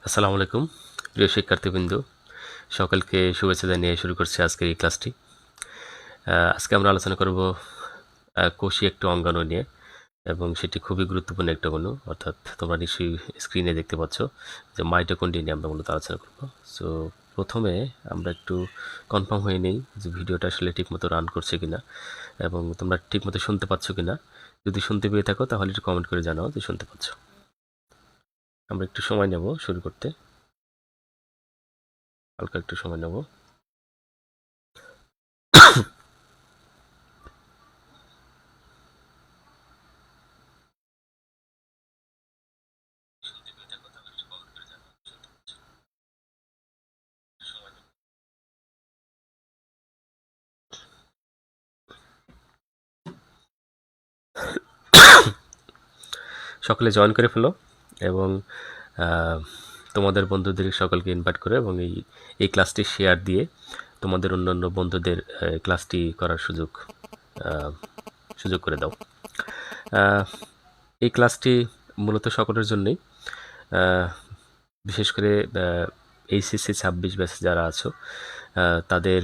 আসসালামু আলাইকুম প্রিয় শিক্ষার্থীবৃন্দ, সকলকে শুভেচ্ছা জানিয়ে শুরু করছি আজকের এই ক্লাসটি। আজকে আমরা আলোচনা করব কোষী একটি অঙ্গাণু নিয়ে, এবং সেটি খুবই গুরুত্বপূর্ণ একটা অণু। অর্থাৎ তোমরা নিশ্চয়ই স্ক্রিনে দেখতে পাচ্ছ যে মাইটোকন্ড্রিয়া নিয়ে আমরা মূলত আলোচনা করব। সো প্রথমে আমরা একটু কনফার্ম হয়ে নেই যে ভিডিওটা আসলে ঠিকমতো রান করছে কিনা এবং তোমরা ঠিকমতো শুনতে পাচ্ছ কিনা। যদি শুনতে পেয়ে থাকো তাহলে একটু কমেন্ট করে জানাও যে শুনতে পাচ্ছ। আমরা একটু সময় নেব শুরু করতে, হালকা একটু সময় নেব। সকলে জয়েন করে ফেলো এবং তোমাদের বন্ধুদের সকলকে ইনভাইট করে এবং এই ক্লাসটি শেয়ার দিয়ে তোমাদের অন্যান্য বন্ধুদের ক্লাসটি করার সুযোগ করে দাও। এই ক্লাসটি মূলত সকলের জন্যই, বিশেষ করে এইচএসসি 26 ব্যাচ যারা আছো, তাদের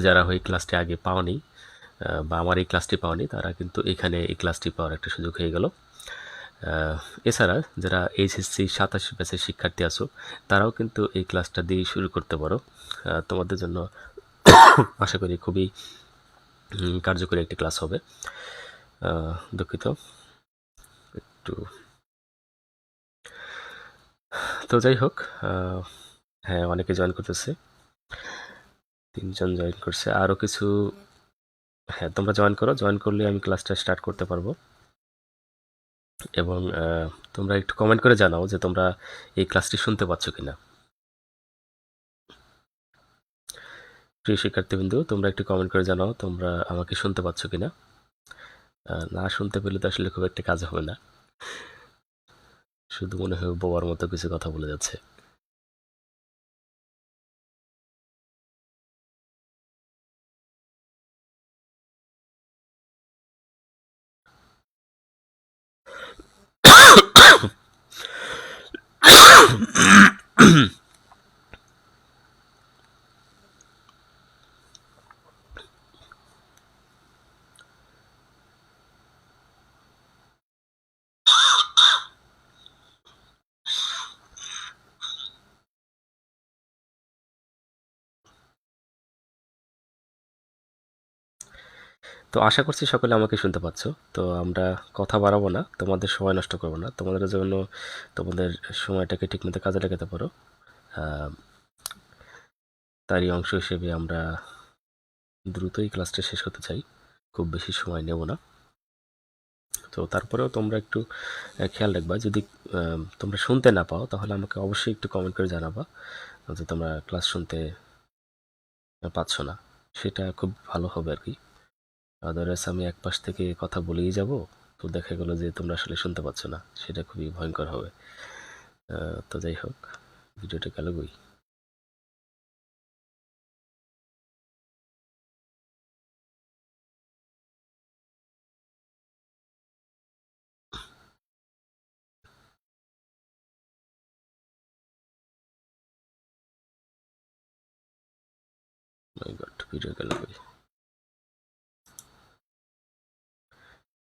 যারা ওই ক্লাসটি আগে পাওনি বা আমার এই ক্লাসটি পাওনি, তারা কিন্তু এখানে এই ক্লাসটি পাওয়ার একটা সুযোগ হয়ে গেল। এছাড়া যারা এইচএসসি 27 ব্যাচের শিক্ষার্থী আছো, তারাও কিন্তু এই ক্লাসটা দিয়ে শুরু করতে পারো। তোমাদের জন্য আশা করি খুবই কার্যকরী একটি ক্লাস হবে। দুঃখিত একটু। তো যাই হোক, হ্যাঁ, অনেকে জয়েন করতেছে, 3 জন জয়েন করছে, আরও কিছু। হ্যাঁ, তোমরা জয়েন করো, জয়েন করলে আমি ক্লাসটা স্টার্ট করতে পারবো। এবং তোমরা একটু কমেন্ট করে জানাও যে তোমরা এই ক্লাসটি শুনতে পাচ্ছ কিনা। প্রিয় শিক্ষার্থীবৃন্দ, তোমরা একটু কমেন্ট করে জানাও তোমরা আমাকে শুনতে পাচ্ছ কিনা। না শুনতে পেলে তো আসলে খুব একটা কাজ হবে না, শুধু মনে হয় বোবার মতো কিছু কথা বলে যাচ্ছে। তো আশা করছি সকলে আমাকে শুনতে পাচ্ছ। তো আমরা কথা বাড়াবো না, তোমাদের সময় নষ্ট করবো না, তোমাদের জন্য তোমাদের সময়টাকে ঠিকমতো কাজে লাগাতে পারো। তারই অংশ হিসেবে আমরা দ্রুতই ক্লাসটা শেষ করতে চাই, খুব বেশি সময় নেব না। তো তারপরেও তোমরা একটু খেয়াল রাখবা, যদি তোমরা শুনতে না পাও তাহলে আমাকে অবশ্যই একটু কমেন্ট করে জানাবা যে তোমরা ক্লাস শুনতে পাচ্ছ না। সেটা খুব ভালো হবে আর কি। আদারওয়াইজ আমি এক পাশ থেকে কথা বলেই যাব, তো দেখা গেলো যে তোমরা আসলে শুনতে পাচ্ছ না, সেটা খুবই ভয়ঙ্কর হবে। তো যাই হোক, ভিডিওটা গেল বই। মাই গড, ভিডিও গেল বই।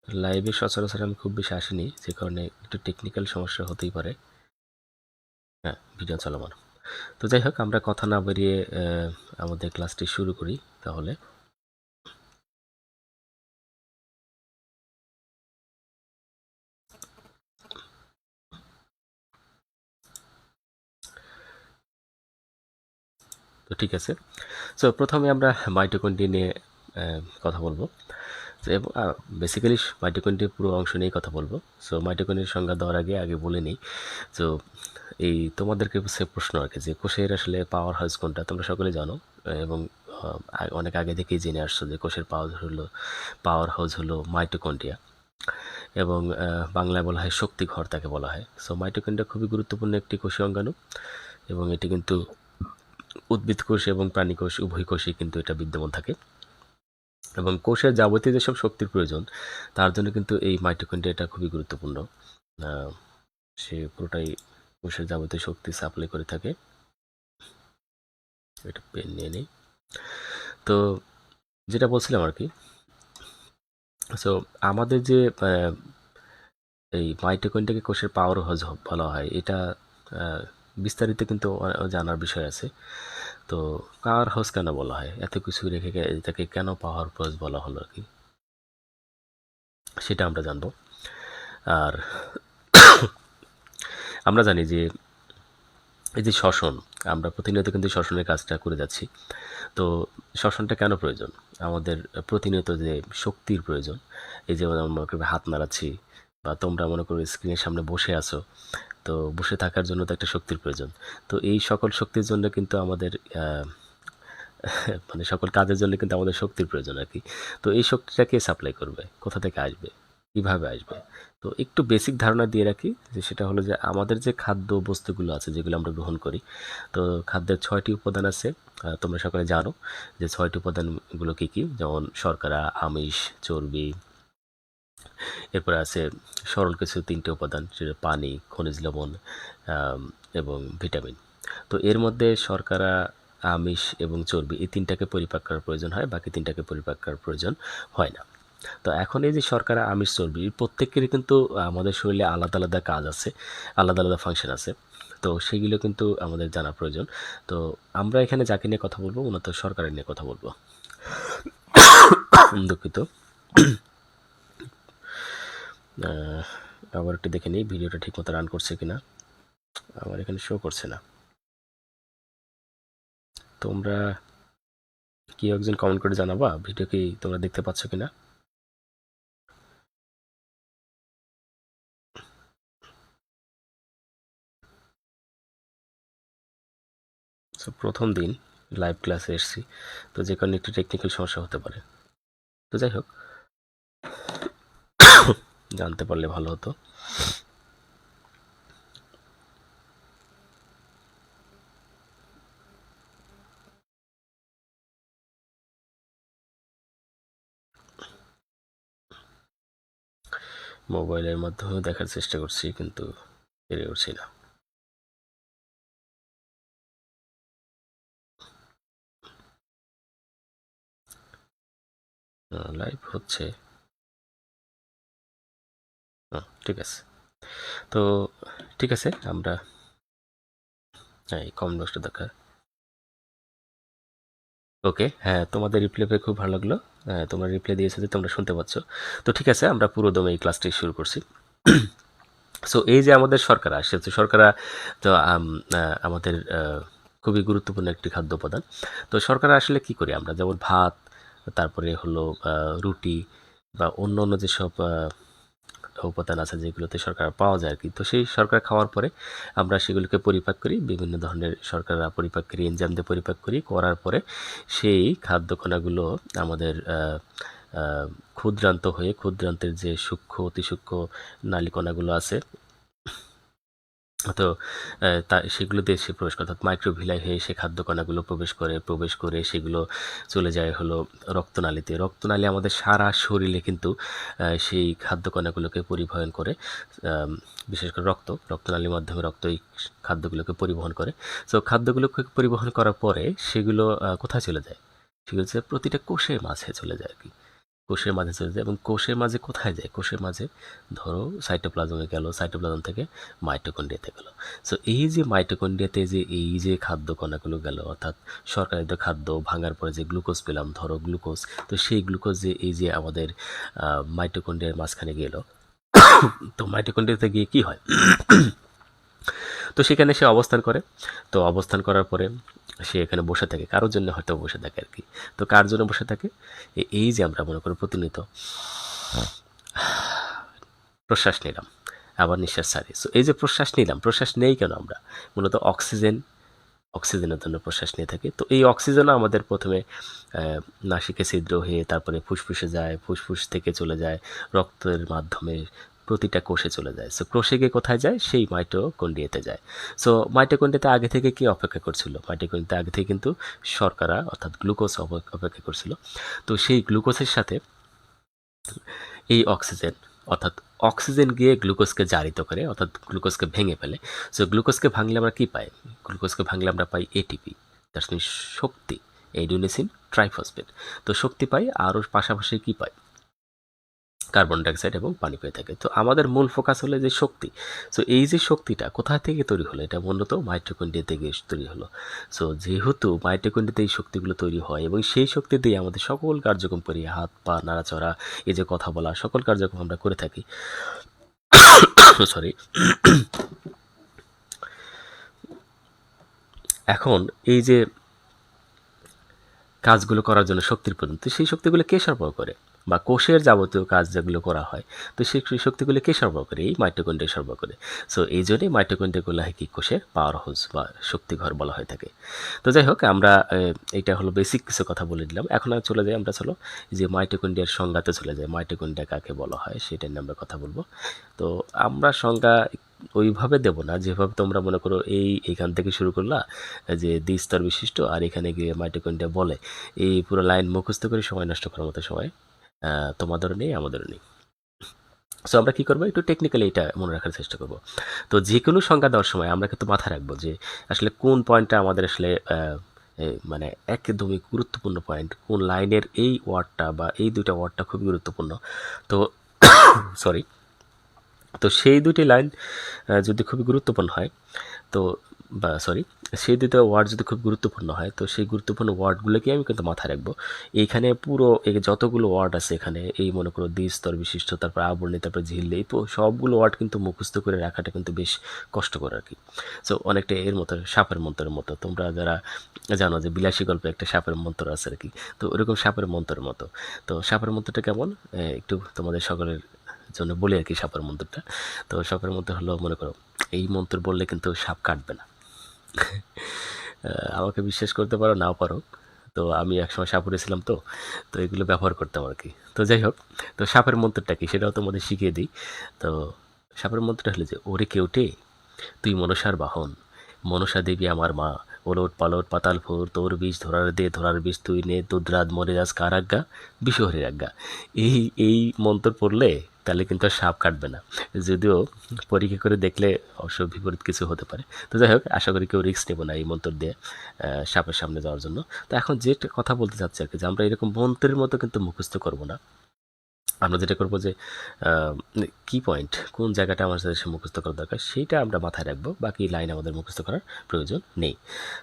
লাইভে সচরাচর আমি খুব বেশি আসিনি, যে কারণে একটু টেকনিক্যাল সমস্যা হতেই পারে। হ্যাঁ, ভিডিও চলমান। তো যাই হোক, আমরা কথা না বেরিয়ে আমাদের ক্লাসটি শুরু করি তাহলে। তো ঠিক আছে, সো প্রথমে আমরা মাইটোকন্ড্রিয়া নিয়ে কথা বলবো। এবং বেসিক্যালি মাইটোকন্ড্রিয়ার পুরো অংশ নিয়েই কথা বলবো। সো মাইটোকন্ড্রিয়ার সংজ্ঞা দেওয়ার আগে বলে নিই। তো এই তোমাদেরকে সে প্রশ্ন আর কি, যে কোষের আসলে পাওয়ার হাউস কোনটা, তোমরা সকলে জানো এবং অনেক আগে থেকেই জেনে আসছো যে কোষের পাওয়ার হাউস হলো মাইটোকন্ড্রিয়া, এবং বাংলায় বলা হয় শক্তি ঘর, তাকে বলা হয়। সো মাইটোকন্ড্রিয়া খুবই গুরুত্বপূর্ণ একটি কোষীয় অঙ্গাণু, এবং এটি কিন্তু উদ্ভিদ কোষ এবং প্রাণী কোষ উভয় কোষেই কিন্তু এটা বিদ্যমান থাকে। এবং কোষের যাবতীয় যেসব শক্তির প্রয়োজন, তার জন্য কিন্তু এই মাইটোকন্ড্রিয়াটা খুবই গুরুত্বপূর্ণ। সে পুরোটাই কোষের যাবতীয় শক্তি সাপ্লাই করে থাকে। এটা পেন নিয়ে নেই। তো যেটা বলছিলাম আর কি, সো আমাদের যে এই মাইটোকন্ড্রিয়াকে কোষের পাওয়ার হাউস বলা হয়, এটা বিস্তারিত কিন্তু জানার বিষয় আছে। তো পাওয়ার হাউস কেন বলা হয়, এত কিছু রেখে এটাকে কেন পাওয়ার হাউস বলা হলো আর কি, সেটা আমরা জানবো। আর আমরা জানি যে এই যে শ্বসন, আমরা প্রতিনিয়ত কিন্তু শ্বসনের কাজটা করে যাচ্ছি। তো শ্বসনটা কেন প্রয়োজন, আমাদের প্রতিনিয়ত যে শক্তির প্রয়োজন, এই যে আমরা মনে করি হাত নাড়াচ্ছি, বা তোমরা মনে করো স্ক্রিনের সামনে বসে আছো, তো বসে থাকার জন্য তো একটা শক্তির প্রয়োজন। তো এই সকল শক্তির জন্য কিন্তু আমাদের মানে সকল কাজের জন্য কিন্তু আমাদের শক্তির প্রয়োজন আর কি। তো এই শক্তিটা কে সাপ্লাই করবে, কোথা থেকে আসবে, কীভাবে আসবে? তো একটু বেসিক ধারণা দিয়ে রাখি, যে সেটা হলো যে আমাদের যে খাদ্য বস্তুগুলো আছে যেগুলো আমরা গ্রহণ করি, তো খাদ্যের 6টি উপাদান আছে। তোমরা সকলে জানো যে 6টি উপাদানগুলো কী কী, যেমন শর্করা, আমিষ, চর্বি, এরপরে আছে সরল কিছু 3টে উপাদান, সেটা পানি, খনিজ লবণ এবং ভিটামিন। তো এর মধ্যে শর্করা, আমিষ এবং চর্বি, এই 3টাকে পরিপাক করার প্রয়োজন হয়, বাকি 3টাকে পরিপাক করার প্রয়োজন হয় না। তো এখন এই যে শর্করা, আমিষ, চর্বি, প্রত্যেকেরই কিন্তু আমাদের শরীরে আলাদা আলাদা কাজ আছে, আলাদা আলাদা ফাংশন আছে। তো সেগুলো কিন্তু আমাদের জানা প্রয়োজন। তো আমরা এখানে যাকে নিয়ে কথা বলবো, মূলত শর্করা নিয়ে কথা বলবো। দুঃখিত। আবার একটু দেখে নিই ভিডিওটা ঠিকমতো রান করছে কিনা, আমার এখানে শো করছে না। তোমরা কেউ একজন কমেন্ট করে জানাবা ভিডিও কি তোমরা দেখতে পাচ্ছ কিনা। সো প্রথম দিন লাইভ ক্লাসে এসেছি, তো যে কারণে একটু টেকনিক্যাল সমস্যা হতে পারে। তো যাই হোক, জানতে পারলে ভালো হতো। মোবাইলের মাধ্যমে দেখার চেষ্টা করছি, কিন্তু পেরে উঠছি না। লাইভ হচ্ছে, ঠিক আছে। তো ঠিক আছে, আমরা এই কমেন্ট বক্সটা দেখা। ওকে, হ্যাঁ, তোমাদের রিপ্লাই পেয়ে খুব ভালো লাগলো। তোমরা রিপ্লাই দিয়েছো যে তোমরা শুনতে পাচ্ছ। তো ঠিক আছে, আমরা পুরো দমে এই ক্লাসটি শুরু করছি। সো এই যে আমাদের শর্করা আসছে, তো শর্করা তো আমাদের খুবই গুরুত্বপূর্ণ একটি খাদ্য উপাদান। তো শর্করা আসলে কি করি আমরা, যেমন ভাত, তারপরে হলো রুটি বা অন্য অন্য যেসব উপাদান আছে যেগুলোতে শর্করা পাওয়া যায় আর কি, তো সেই শর্করা খাওয়ার পরে আমরা সেগুলোকে পরিপাক করি, বিভিন্ন ধরনের শর্করা পরিপাক করি, এনজাইম দিয়ে পরিপাক করি, করার পরে সেই খাদ্য কণাগুলো আমাদের ক্ষুদ্রান্ত হয়ে, ক্ষুদ্রান্তের যে সূক্ষ্ম, অতি সূক্ষ্ম নালীকণাগুলো আছে, তো সেগুলো দিয়ে সে প্রবেশ করে, অর্থাৎ মাইক্রোভিলাই হয়ে সে খাদ্য কণাগুলো প্রবেশ করে সেগুলো চলে যায় হলো রক্তনালীতে। রক্তনালী আমাদের সারা শরীরে কিন্তু সেই খাদ্য কণাগুলোকে পরিবহন করে, বিশেষ করে রক্তনালীর মাধ্যমে রক্ত এই খাদ্যগুলোকে পরিবহন করে। সো খাদ্যগুলোকে পরিবহন করার পরে সেগুলো কোথায় চলে যায়, সেগুলো হচ্ছে প্রতিটা কোষের মাঝে চলে যায় আর কি, কোষের মাঝে চলে যায়। এবং কোষের মাঝে কোথায় যায়, কোষের মাঝে ধরো সাইটোপ্লাজমে গেল, সাইটোপ্লাজম থেকে মাইটোকন্ড্রিয়াতে গেল। সো এই যে মাইটোকন্ড্রিয়াতে যে এই যে খাদ্য কণাগুলো গেল, অর্থাৎ শর্করাজাত খাদ্য ভাঙার পরে যে গ্লুকোজ পেলাম, ধরো গ্লুকোজ, তো সেই গ্লুকোজ যে এই যে আমাদের মাইটোকন্ড্রিয়ার মাঝখানে গেল, তো মাইটোকন্ড্রিয়াতে গিয়ে কি হয়, তো সেখানে সে অবস্থান করে। তো অবস্থান করার পরে সে এখানে বসে থাকে, কারোর জন্য হয়তো বসে থাকে আর কি। তো কার জন্য বসে থাকে, এই যে আমরা মনে করি প্রতিনিয়ত প্রশ্বাস নিলাম, আবার নিঃশ্বাস ছাড়ি। সো এই যে প্রশ্বাস নিলাম, প্রশ্বাস নেই কেন আমরা, মূলত অক্সিজেনের জন্য প্রশ্বাস নিয়ে থাকি। তো এই অক্সিজেনও আমাদের প্রথমে নাসিকে ছিদ্র হয়ে তারপরে ফুসফুসে যায়, ফুসফুস থেকে চলে যায় রক্তের মাধ্যমে প্রতিটা কোষে চলে যায়। সো কোষে গিয়ে কোথায় যায়, সেই মাইটোকন্ড্রিয়াতে যায়। সো মাইটোকন্ড্রিয়াতে আগে থেকে কি অপেক্ষা করছিল, মাইটোকন্ড্রিয়াতে আগে থেকে কিন্তু শর্করা অর্থাৎ গ্লুকোজ অপেক্ষা করছিল। তো সেই গ্লুকোজের সাথে এই অক্সিজেন, অর্থাৎ অক্সিজেন গিয়ে গ্লুকোজকে জারিত করে, অর্থাৎ গ্লুকোজকে ভেঙে ফেলে। সো গ্লুকোজকে ভাঙলে আমরা কী পাই? গ্লুকোজকে ভাঙলে আমরা পাই এটিপি, দ্যাটস মিন শক্তি, এডিনোসিন ট্রাইফসফেট। তো শক্তি পাই, আরও পাশাপাশি কী পাই? কার্বন ডাইঅক্সাইড এবং পানি পেয়ে থাকে। তো আমাদের মূল ফোকাস হলো যে শক্তি। সো এই যে শক্তিটা কোথা থেকে তৈরি হলো? এটা মূলত মাইটোকন্ড্রিয়া থেকে তৈরি হলো। সো যেহেতু মাইটোকন্ড্রিয়াতে এই শক্তিগুলো তৈরি হয় এবং সেই শক্তি দিয়ে আমাদের সকল কার্যক্রম করি, হাত পা নাড়াচড়া, এই যে কথা বলা, সকল কার্যক্রম আমরা করে থাকি। সরি। এখন এই যে কাজগুলো করার জন্য শক্তির প্রয়োজন, তো সেই শক্তিগুলো কে সরবরাহ করে? বা কোষের যাবতীয় কাজ যেগুলো করা হয়, তো সেই শক্তিগুলো কে সরবরাহ করে? এই মাইটোকন্ড্রিয়া সরবরাহ করে। সো এই জন্যই মাইটোকন্ড্রিয়াগুলো হয় কি কোষের পাওয়ার হাউস বা শক্তিঘর বলা হয়ে থাকে। তো যাই হোক, আমরা এইটা হলো বেসিক কিছু কথা বলে দিলাম। এখন আর চলে যাই, আমরা চলো যে মাইটোকন্ড্রিয়ার সংজ্ঞাতে চলে যাই। মাইটোকন্ড্রিয়া কাকে বলা হয় সেটা নিয়ে আমরা কথা বলবো। তো আমরা সংজ্ঞা ওইভাবে দেব না যেভাবে তোমরা মনে করো এইখান থেকে শুরু করলা যে দ্বিস্তর বিশিষ্ট আর এখানে গিয়ে মাইটোকন্ড্রিয়া বলে, এই পুরো লাইন মুখস্থ করে সময় নষ্ট করার মতো সময় তোমাদেরও নেই, আমাদেরও নেই। সো আমরা কী করবো, একটু টেকনিক্যালি এটা মনে রাখার চেষ্টা করব। তো যে কোনো সংজ্ঞা দেওয়ার সময় আমরা কিন্তু মাথায় রাখবো যে আসলে কোন পয়েন্টটা আমাদের আসলে মানে একদমই গুরুত্বপূর্ণ পয়েন্ট, কোন লাইনের এই ওয়ার্ডটা বা এই দুইটা ওয়ার্ডটা খুবই গুরুত্বপূর্ণ। তো সরি, তো সেই দুটি লাইন যদি খুবই গুরুত্বপূর্ণ হয়, তো বা সরি, সেই দুটো ওয়ার্ড যদি খুব গুরুত্বপূর্ণ হয়, তো সেই গুরুত্বপূর্ণ ওয়ার্ডগুলোকে আমি কিন্তু মাথায় রাখবো। এইখানে পুরো এই যতগুলো ওয়ার্ড আছে এখানে, এই মনে করো দ্বিস্তর বিশিষ্ট, তারপর আবরণী, তারপর ঝিল্লি, এই সবগুলো ওয়ার্ড কিন্তু মুখস্থ করে রাখাটা কিন্তু বেশ কষ্টকর আর কি। সো অনেকটা এর মতো সাপের মন্ত্রের মতো, তোমরা যারা জানো যে বিলাসী গল্পে একটা সাপের মন্ত্র আছে আর কি, তো ওরকম সাপের মন্ত্রের মতো। তো সাপের মন্ত্রটা কেমন, একটু তোমাদের সকলের জন্য বলি আর কি সাপের মন্ত্রটা। তো সাপের মন্ত্র হলো, মনে করো এই মন্ত্র বললে কিন্তু সাপ কাটবে না। আমাকে বিশ্বাস করতে পারো নাও পারো, তো আমি একসময় সাপুরে ছিলাম, তো তো এগুলো ব্যবহার করতাম আর কি। তো যাই হোক, তো সাপের মন্ত্রটা কি সেটাও তোমাদের শিখিয়ে দিই। তো সাপের মন্ত্রটা হলো যে, ওরে কেউটে তুই মনসার বাহন, মনসা দেবী আমার মা, ওলট পালট পাতাল ফোর, তোর বিষ ধরার দে, ধরার বিষ তুই নে, দুধরাত মরে যাস কার আজ্ঞা, বিশ্বহরের আজ্ঞা। এই মন্ত্র পড়লে তাহলে কিন্তু আর সাপ কাটবে না, যদিও পরীক্ষা করে দেখলে অবশ্য বিপরীত কিছু হতে পারে। তো যাই হোক, আশা করি কেউ রিস্ক নেব না এই মন্ত্র দিয়ে সাপের সামনে যাওয়ার জন্য। তো এখন যে কথা বলতে চাচ্ছি আর কি, যে আমরা এরকম মন্ত্রের মতো কিন্তু মুখস্থ করব না। আমরা যেটা করবো যে কি পয়েন্ট, কোন জায়গাটা আমাদের মুখস্থ করা দরকার সেইটা আমরা মাথায় রাখবো, বাকি লাইন আমাদের মুখস্থ করার প্রয়োজন নেই।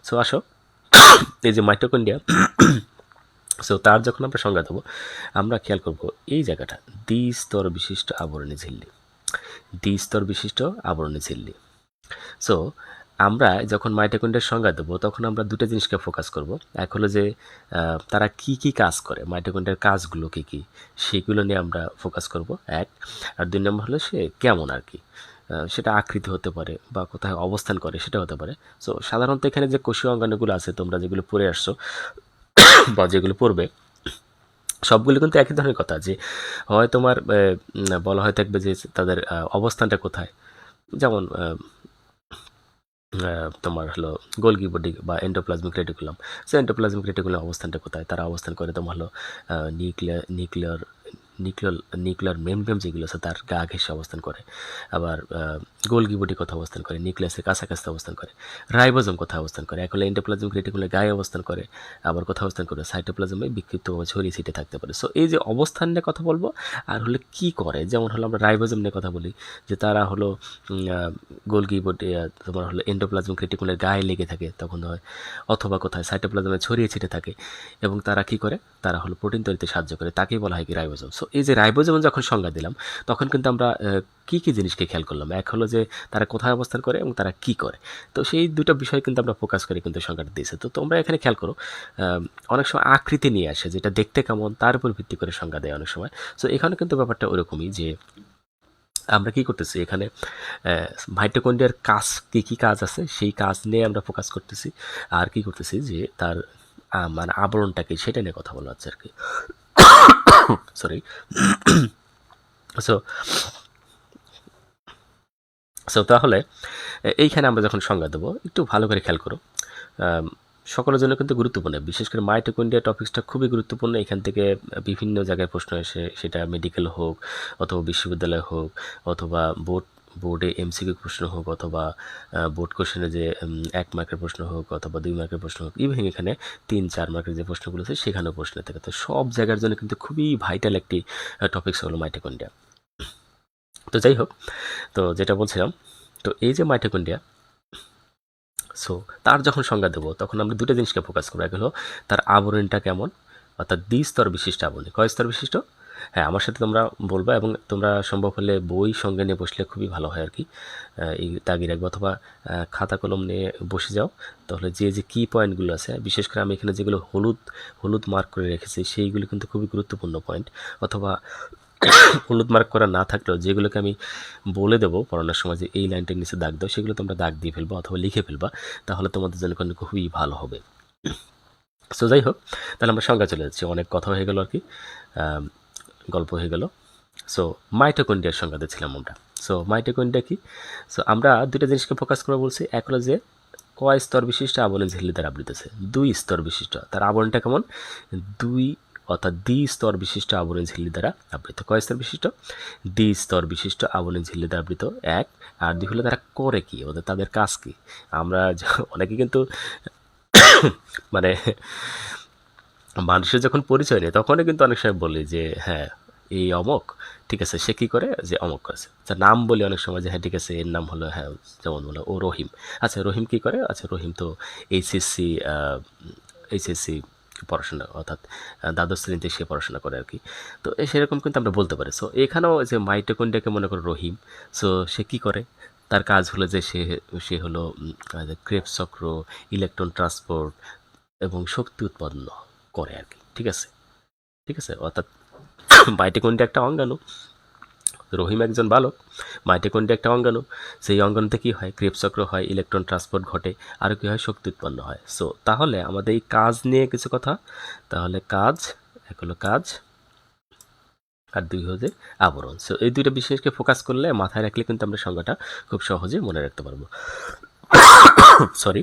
সো আসো, এই যে মাইটোকন্ড্রিয়া, সো তার যখন আমরা সংজ্ঞা দেবো, আমরা খেয়াল করব এই জায়গাটা, দ্বিস্তর বিশিষ্ট আবরণী ঝিল্লি, দ্বিস্তর বিশিষ্ট আবরণী ঝিল্লি। সো আমরা যখন মাইটোকন্ড্রিয়ার সংজ্ঞা দেবো, তখন আমরা দুটো জিনিসকে ফোকাস করব। এক হলো যে তারা কি কি কাজ করে, মাইটোকন্ড্রিয়ার কাজগুলো কি কি, সেগুলো নিয়ে আমরা ফোকাস করব এক। আর দুই নম্বর হলো সে কেমন আর কি, সেটা আকৃতি হতে পারে বা কোথায় অবস্থান করে সেটা হতে পারে। সো সাধারণত এখানে যে কোষীয় অঙ্গাণুগুলো আছে, তোমরা যেগুলো পড়ে আসছো বা যেগুলো পড়বে, সবগুলো কিন্তু একই ধরনের কথা, যে হয় তোমার বলা হয়ে থাকবে যে তাদের অবস্থানটা কোথায়, যেমন তোমার হলো গোলগি বডি বা endoplasmic reticulum. So endoplasmic reticulum অবস্থানটা কোথায়, তারা অবস্থান করে তোমার হলো নিউক্লিয়ার মেমব্রেন যেগুলো আছে তার গা ঘেঁষে অবস্থান করে। আবার গোলগি বডি কোথায় অবস্থান করে, নিউক্লিয়াসের কাছাকাছি অবস্থান করে। রাইবোজোম কোথায় অবস্থান করে, এক হলো এন্ডোপ্লাজমিক রেটিকুলামের গায়ে অবস্থান করে, আবার কোথায় অবস্থান করে, সাইটোপ্লাজমে বিক্ষিপ্তভাবে ছড়িয়ে ছিটে থাকতে পারে। সো এই যে অবস্থান নিয়ে কথা বলবো, আর হলে কি করে, যেমন হলো আমরা রাইবোজোম নিয়ে কথা বলি, যে তারা হলো গোলগি বডি তোমার হলো এন্ডোপ্লাজমিক রেটিকুলামের গায়ে লেগে থাকে তখন হয়, অথবা কোথায় সাইটোপ্লাজমে ছড়িয়ে ছিটে থাকে, এবং তারা কি করে, তারা হলো প্রোটিন তৈরিতে সাহায্য করে, তাকেই বলা হয় কি রাইবোজোম। সো এই যে রাইবোজোম যখন সংজ্ঞা দিলাম, তখন কিন্তু আমরা কী কী জিনিসকে খেয়াল করলাম, এক হলো যে তারা কোথায় অবস্থান করে এবং তারা কি করে। তো সেই দুটো বিষয় কিন্তু আমরা ফোকাস করে কিন্তু সংজ্ঞাটা দিয়েছে। তো তোমরা এখানে খেয়াল করো, অনেক সময় আকৃতি নিয়ে আসে, যেটা দেখতে কেমন তার উপর ভিত্তি করে সংজ্ঞা দেয় অনেক সময়। সো এখানে কিন্তু ব্যাপারটা ওরকমই, যে আমরা কি করতেছি এখানে, মাইটোকন্ড্রিয়ার কাজ কী কী কাজ আছে সেই কাজ নিয়ে আমরা ফোকাস করতেছি, আর কি করতেছি যে তার মানে আবরণটাকে সেটা নিয়ে কথা বলা হচ্ছে আর কি। সরি। সো সো তাহলে এইখানে আমরা যখন সংজ্ঞা দেবো, একটু ভালো করে খেয়াল করো, সকলের জন্য কিন্তু গুরুত্বপূর্ণ। বিশেষ করে মাইটোকন্ড্রিয়া টপিক্সটা খুবই গুরুত্বপূর্ণ। এখান থেকে বিভিন্ন জায়গায় প্রশ্ন আসে, সেটা মেডিকেল হোক অথবা বিশ্ববিদ্যালয় হোক অথবা বোর্ডে এমসিকিউ প্রশ্ন হোক অথবা বোর্ড কোশ্চেনে যে 1 মার্কের প্রশ্ন হোক অথবা 2 মার্কের প্রশ্ন হোক, ইভেন এখানে 3-4 মার্কের যে প্রশ্নগুলো আছে সেখানেও প্রশ্ন থাকে। তো সব জায়গার জন্য কিন্তু খুবই ভাইটাল একটি টপিক্স হলো মাইটোকন্ড্রিয়া। তো যাই হোক, তো যেটা বলছিলাম, তো এই যে মাইটোকন্ড্রিয়া, সো তার যখন সংজ্ঞা দেবো তখন আমরা দুটো জিনিসকে ফোকাস করবো। এক হলো তার আবরণীটা কেমন, অর্থাৎ দ্বিস্তর বিশিষ্ট আবরণী। কয় স্তর বিশিষ্ট? হ্যাঁ, আমার সাথে তোমরা বলবা এবং তোমরা সম্ভব হলে বই সঙ্গে নিয়ে বসলে খুবই ভালো হয় আর কি। এই তাগিয়ে রাখবো অথবা খাতা কলম নিয়ে বসে যাও। তাহলে যে কি পয়েন্টগুলো আছে, বিশেষ করে আমি এখানে যেগুলো হলুদ মার্ক করে রেখেছি সেইগুলো কিন্তু খুবই গুরুত্বপূর্ণ পয়েন্ট। অথবা হলুদ মার্ক করা না থাকলেও যেগুলোকে আমি বলে দেবো পড়ানোর সময় যে এই লাইনটার নিচে দাগ দাও, সেগুলো তোমরা দাগ দিয়ে ফেলবা অথবা লিখে ফেলবা, তাহলে তোমাদের জন্য কিন্তু খুবই ভালো হবে। সো যাই হোক, তাহলে আমরা সংজ্ঞা চলে যাচ্ছি। অনেক কথা হয়ে গেল আর কি, গল্প হয়ে গেল। সো মাইটোকন্ড্রিয়ার সংজ্ঞা দিচ্ছিলাম আমরা। সো মাইটোকন্ড্রিয়া কি? সো আমরা দুইটা জিনিসকে ফোকাস করে বলছি। এক হলো যে কয় স্তর বিশিষ্ট আবরণ ঝিল্লি দ্বারা আবৃত আছে? 2 স্তর বিশিষ্ট। তার আবরণটা কেমন? 2 অর্থাৎ দ্বি-স্তর বিশিষ্ট আবরণ ঝিল্লি দ্বারা আবৃত। কয় স্তর বিশিষ্ট? দ্বি-স্তর বিশিষ্ট আবরণ ঝিল্লি দ্বারা আবৃত, 1। আর 2 হলো তারা করে কি, তাদের কাজ কি। আমরা অনেকে কিন্তু মানে মানুষের যখন পরিচয় নেই তখনই কিন্তু অনেক সময় বলি যে হ্যাঁ এই অমক, ঠিক আছে, সে কী করে, যে অমক করেছে। আচ্ছা, নাম বলি অনেক সময় যে হ্যাঁ ঠিক আছে এর নাম হলো, হ্যাঁ যেমন বলো ও রহিম। আচ্ছা, রহিম কী করে? আচ্ছা, রহিম তো এইচএসসি পড়াশোনা, অর্থাৎ দ্বাদশ শ্রেণীতে সে পড়াশোনা করে আর কি। তো সেরকম কিন্তু আমরা বলতে পারি। সো এখানেও যে মাইটোকন্ড্রিয়াকে মনে করো রহিম, সো সে কী করে? তার কাজ হলো যে সে হলো ক্রেবস চক্র, ইলেকট্রন ট্রান্সপোর্ট এবং শক্তি উৎপন্ন করে আর কি। ঠিক আছে, ঠিক আছে, অর্থাৎ মাইটোকন্ড্রিয়া একটা অঙ্গাণু, রহিম একজন বালক, মাইটোকন্ড্রিয়া একটা অঙ্গাণু। সেই অঙ্গাণুতে কী হয়? ক্রেবস চক্র হয়, ইলেকট্রন ট্রান্সপোর্ট ঘটে, আরও কী হয়? শক্তি উৎপন্ন হয়। সো তাহলে আমাদের এই কাজ নিয়ে কিছু কথা। তাহলে কাজ, এক হলো কাজ আর 2 হচ্ছে আবরণ। সো এই দুইটা বিষয়কে ফোকাস করলে, মাথায় রাখলে কিন্তু আমরা সংজ্ঞাটা খুব সহজে মনে রাখতে পারবো। সরি,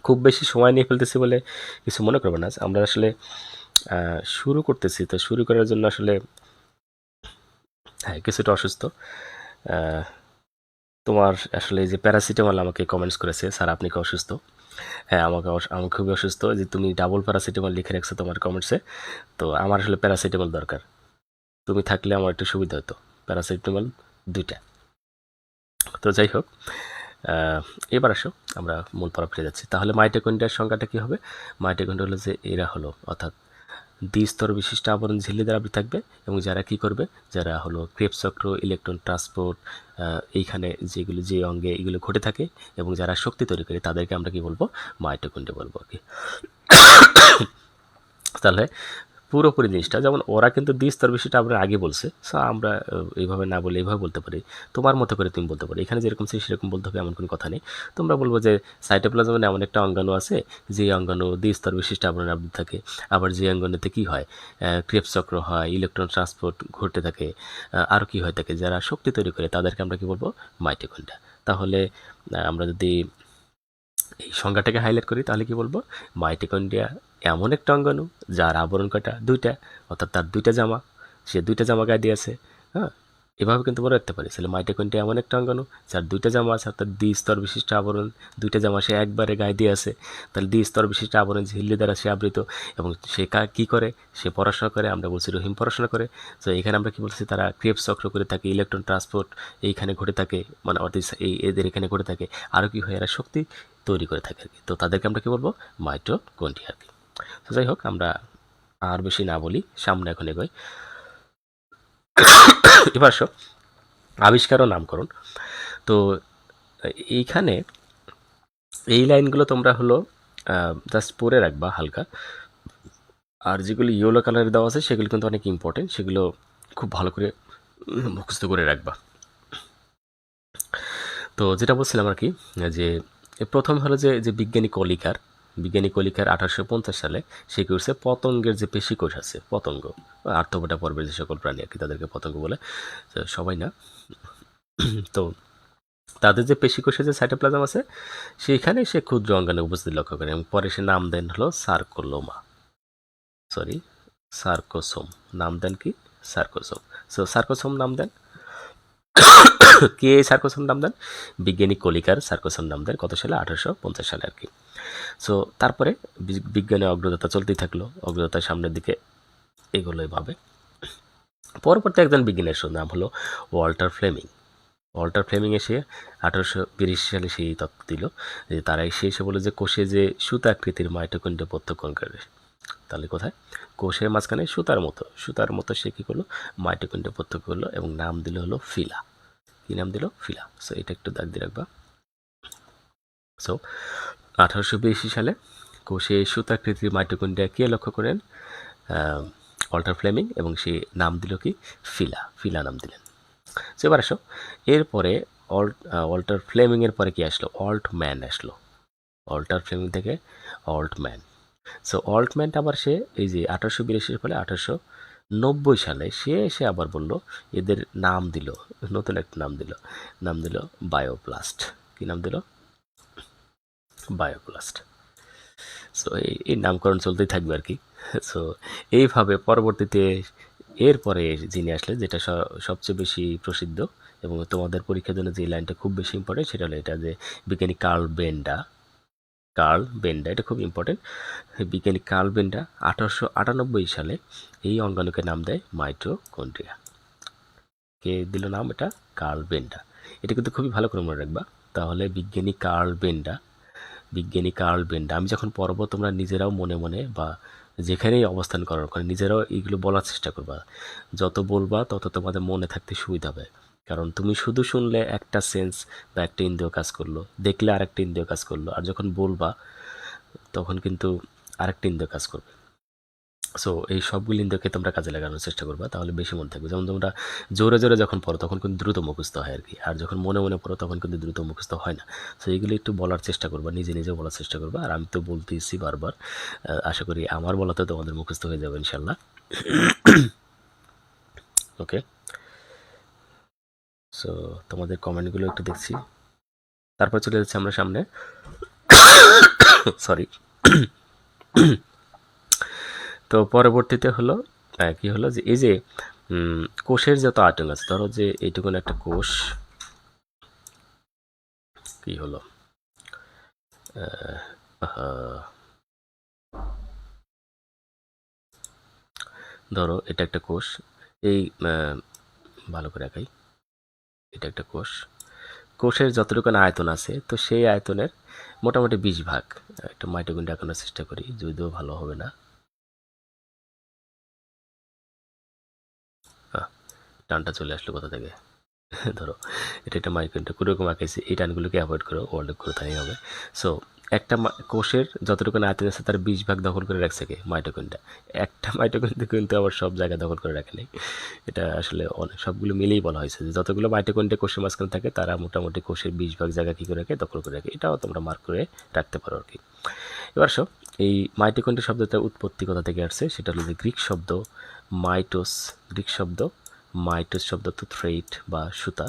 খুব বেশি সময় নিয়ে ফেলতেছি বলে কিছু মনে করবে না। আমরা আসলে শুরু করতেছি, তো শুরু করার জন্য আসলে হ্যাঁ কিছুটা অসুস্থ। তোমার আসলে এই যে প্যারাসিটামল আমাকে কমেন্টস করেছে, স্যার আপনি কি অসুস্থ? হ্যাঁ, আমি খুবই অসুস্থ। যে তুমি ডাবল প্যারাসিটামল লিখে রাখছো তোমার কমেন্টসে, তো আমার আসলে প্যারাসিটামল দরকার। তুমি থাকলে আমার একটু সুবিধা হতো, প্যারাসিটামল 2টা। তো যাই হোক, এবার আসো আমরা মূল পড়া ফিরে যাচ্ছি। তাহলে মাইটোকন্ড্রিয়ার সংজ্ঞাটা কী হবে? মাইটোকন্ড্রিয়া হলো যে এরা হলো, অর্থাৎ দ্বিস্তর বিশিষ্ট আবরণ ঝিল্লি দ্বারা আবৃত থাকবে এবং যারা কি করবে, যারা হলো ক্রেবস চক্র, ইলেকট্রন ট্রান্সপোর্ট, এইখানে যে অঙ্গে এগুলো ঘটে থাকে এবং যারা শক্তি তৈরি করে তাদেরকে আমরা কি বলবো? মাইটোকন্ড্রিয়া বলবো আর কি। তাহলে পুরোপুরি জিনিসটা যেমন ওরা কিন্তু দ্বিস্তর বিষয়টা আমরা আগে বলছে, সো আমরা এইভাবে না বলে এইভাবে বলতে পারি, তোমার মতো করে তুমি বলতে পারো। এখানে যেরকম ছিল সেরকম বলতে হবে এমন কোনো কথা নেই। তোমরা বলবো যে সাইটোপ্লাজমে এমন একটা অঙ্গাণু আছে যে অঙ্গাণু দ্বিস্তর বিশিষ্ট আবরণে আবৃত থাকে, আবার যে অঙ্গাণুতে কী হয়, ক্রেবস চক্র হয়, ইলেকট্রন ট্রান্সপোর্ট ঘটতে থাকে, আরও কী হয় থাকে, যারা শক্তি তৈরি করে তাদেরকে আমরা কী বলবো? মাইটোকন্ড্রিয়া। তাহলে আমরা যদি এই সংজ্ঞাটাকে হাইলাইট করি তাহলে কি বলবো? মাইটোকন্ড্রিয়া এমন একটা অঙ্গাণু যার আবরণ কয়টা? 2টা, অর্থাৎ তার 2টা জামা, সে 2টা জামা গায়ে দিয়েছে। হ্যাঁ, এভাবে কিন্তু মনে রাখতে পারি। তাহলে মাইটোকন্ড্রিয়া এমন একটা অঙ্গাণু যার 2টা জামা আছে, অর্থাৎ দ্বিস্তর বিশিষ্ট আবরণ, 2টা জামা সে একবারে গায়ে দিয়ে আছে। তাহলে দ্বিস্তর বিশিষ্ট আবরণ ঝিল্লি দ্বারা সে আবৃত এবং সে কী করে? সে পড়াশোনা করে। আমরা বলছি রহিম পড়াশোনা করে। তো এখানে আমরা কি বলছি? তারা ক্রেবস চক্র করে থাকে, ইলেকট্রন ট্রান্সপোর্ট এইখানে ঘটে থাকে, মানে অর্থাৎ এদের এখানে ঘটে থাকে, আরও কী হয়, এরা শক্তি তৈরি করে থাকে আর কি। তো তাদেরকে আমরা কী বলবো? মাইটোকন্ড্রিয়া আর কি। তো যাই হোক, আমরা আর বেশি না বলি, সামনে এখন এগোই। এবার আসো আবিষ্কার ও নামকরণ। তো এইখানে এই লাইনগুলো তোমরা হলো জাস্ট পড়ে রাখবা হালকা, আর যেগুলো ইয়েলো কালারে দেওয়া আছে সেগুলো কিন্তু অনেক ইম্পর্টেন্ট, সেগুলো খুব ভালো করে মুখস্থ করে রাখবা। তো যেটা বলছিলাম আর কি, যে প্রথম হলো যে বিজ্ঞানী কলিকার 1850 সালে সে করছে পতঙ্গের যে পেশিকোষ আছে, পতঙ্গ, আর্থ্রোপোডা পর্বের যে সকল প্রাণী আর কি তাদেরকে পতঙ্গ বলে, তো সবাই না। তো তাদের যে পেশিকোষে যে সাইটোপ্লাজম আছে সেইখানে সে ক্ষুদ্র অঙ্গাণু উপস্থিতি লক্ষ্য করে এবং পরে সে নাম দেন হলো সার্কোসোম। নাম দেন কি? সার্কোসোম। সো সার্কোসোম নাম দেন কে সার্কোসোম নাম দেন? বিজ্ঞানী কলিকার সার্কোসোম নাম দেন কত সালে? 1850 সালে আর কি। সো তারপরে বিজ্ঞানের অগ্রযাত্রা চলতেই থাকলো, অগ্রযাত্রার সামনের দিকে এগুলো এভাবে। পরবর্তী একজন বিজ্ঞানীর নাম হলো ওয়াল্টার ফ্লেমিং এসে 1882 সালে সেই তত্ত্ব দিল যে তারা এসে বলে যে কোষে যে সুতা আকৃতির মাইটোকন্ড্রিয়া প্রত্যক্ষণ করে। তাহলে কোথায়? কোষের মাঝখানে সুতার মতো সে কী করলো? মাইটোকন্ড্রিয়া প্রত্যক্ষ করলো এবং নাম দিল হলো ফিলা। কি নাম দিল? ফিলা। সো এটা একটু দাগ দিয়ে রাখবা। সো 1882 সালে কোষে সুতাকৃতির মাইটোকন্ড্রিয়া কে লক্ষ্য করেন? ওয়াল্টার ফ্লেমিং, এবং সে নাম দিল কি? ফিলা নাম দিলেন। সো এবার আসো, এরপরে ওয়াল্টার ফ্লেমিংয়ের পরে কি আসলো? অল্টম্যান আসলো। ওয়াল্টার ফ্লেমিং থেকে অল্টম্যান। সো অল্টম্যানটা আবার সে এই যে 1882 ফলে 1890 সালে সে এসে আবার বলল, এদের নাম দিল, নতুন একটা নাম দিল বায়োপ্লাস্ট। কি নাম দিল? বায়োপ্লাস্ট। সো এই নামকরণ চলতেই থাকবে আর কি। সো এইভাবে পরবর্তীতে এরপরে যিনি আসলে, যেটা সবচেয়ে বেশি প্রসিদ্ধ এবং তোমাদের পরীক্ষার জন্য যে লাইনটা খুব বেশি ইম্পর্টেন্ট, সেটা হলো এটা যে বিজ্ঞানী কার্ল বেন্ডা, এটা খুব ইম্পর্টেন্ট। বিজ্ঞানী কার্ল বেন্ডা 1898 সালে এই অঙ্গাণুকে নাম দেয় মাইটোকন্ড্রিয়া। কে দিল নাম? এটা কার্ল বেন্ডা। এটা কিন্তু খুবই ভালো করে মনে রাখবা। তাহলে বিজ্ঞানী কার্ল বেন্ডা, আমি যখন পড়বো তোমরা নিজেরাও মনে মনে বা যেখানেই অবস্থান করার ওখানে নিজেরাও এইগুলো বলার চেষ্টা করবা। যত বলবা তত তোমাদের মনে থাকতে সুবিধা হবে। কারণ তুমি শুধু শুনলে একটা সেন্স বা একটা ইন্দ্রিয় কাজ করলো, দেখলে আরেকটা ইন্দ্রিয় কাজ করলো, আর যখন বলবা তখন কিন্তু আরেকটা ইন্দ্রিয় কাজ করবে। সো এই সবগুলো ইন্দ্রিয়কে তোমরা কাজে লাগানোর চেষ্টা করবা, তাহলে বেশি মনে থাকবে। যেমন তোমরা জোরে জোরে যখন পড়ো তখন কিন্তু দ্রুত মুখস্থ হয় আর কি, আর যখন মনে মনে পড়ো তখন কিন্তু দ্রুত মুখস্থ হয় না। সো এইগুলো একটু বলার চেষ্টা করবা, নিজে নিজে বলার চেষ্টা করবা। আর আমি তো বলতেইছি বারবার, আশা করি আমার বলাতে তোমাদের মুখস্থ হয়ে যাবে ইনশাল্লাহ। ওকে, সো তোমাদের কমেন্টগুলো একটু দেখছি, তারপর চলে যাচ্ছি আমরা সামনে। সরি। তো পরবর্তীতে হলো কি হলো যে এই যে কোষের যত আয়তন আছে, ধরো যে এইটুকুন একটা কোষ, কি হলো, ধরো এটা একটা কোষ, এই ভালো করে আঁকাই, এটা একটা কোষের যতটুকু আয়তন আছে, তো সেই আয়তনের মোটামুটি 20 ভাগ একটা মাইটোকন্ড্রিয়া আঁকানোর চেষ্টা করি, যদিও ভালো হবে না। টানটা চলে আসলো কোথা থেকে? ধরো এটা একটা মাইটোকন্ড্রিয়া কোনোরকম আঁকাইছি, এই টানগুলোকে অ্যাভয়েড করো, ওয়ার্ল্ড করে তাই হবে। সো একটা কোষের যতটুকু আয়তন আছে তার 20 ভাগ দখল করে রাখছে কে? মাইটোকন্ড্রিয়া। একটা মাইটোকন্ড্রিয়া কিন্তু আবার সব জায়গা দখল করে রাখে নাই। এটা আসলে অনেক সবগুলো মিলেই বলা হয়েছে যে যতগুলো মাইটোকন্ড্রিয়া কোষের মাঝখানে থাকে তারা মোটামুটি কোষের 20 ভাগ জায়গা কী করে রাখে? দখল করে রাখে। এটাও তোমরা মার্ক করে রাখতে পারো আর কি। এবার আসো, এই মাইটোকন্ড্রিয়া শব্দটার উৎপত্তি কোথা থেকে আসছে? সেটা হলো যে গ্রিক শব্দ মাইটোস শব্দ তো থ্রেড বা সুতা,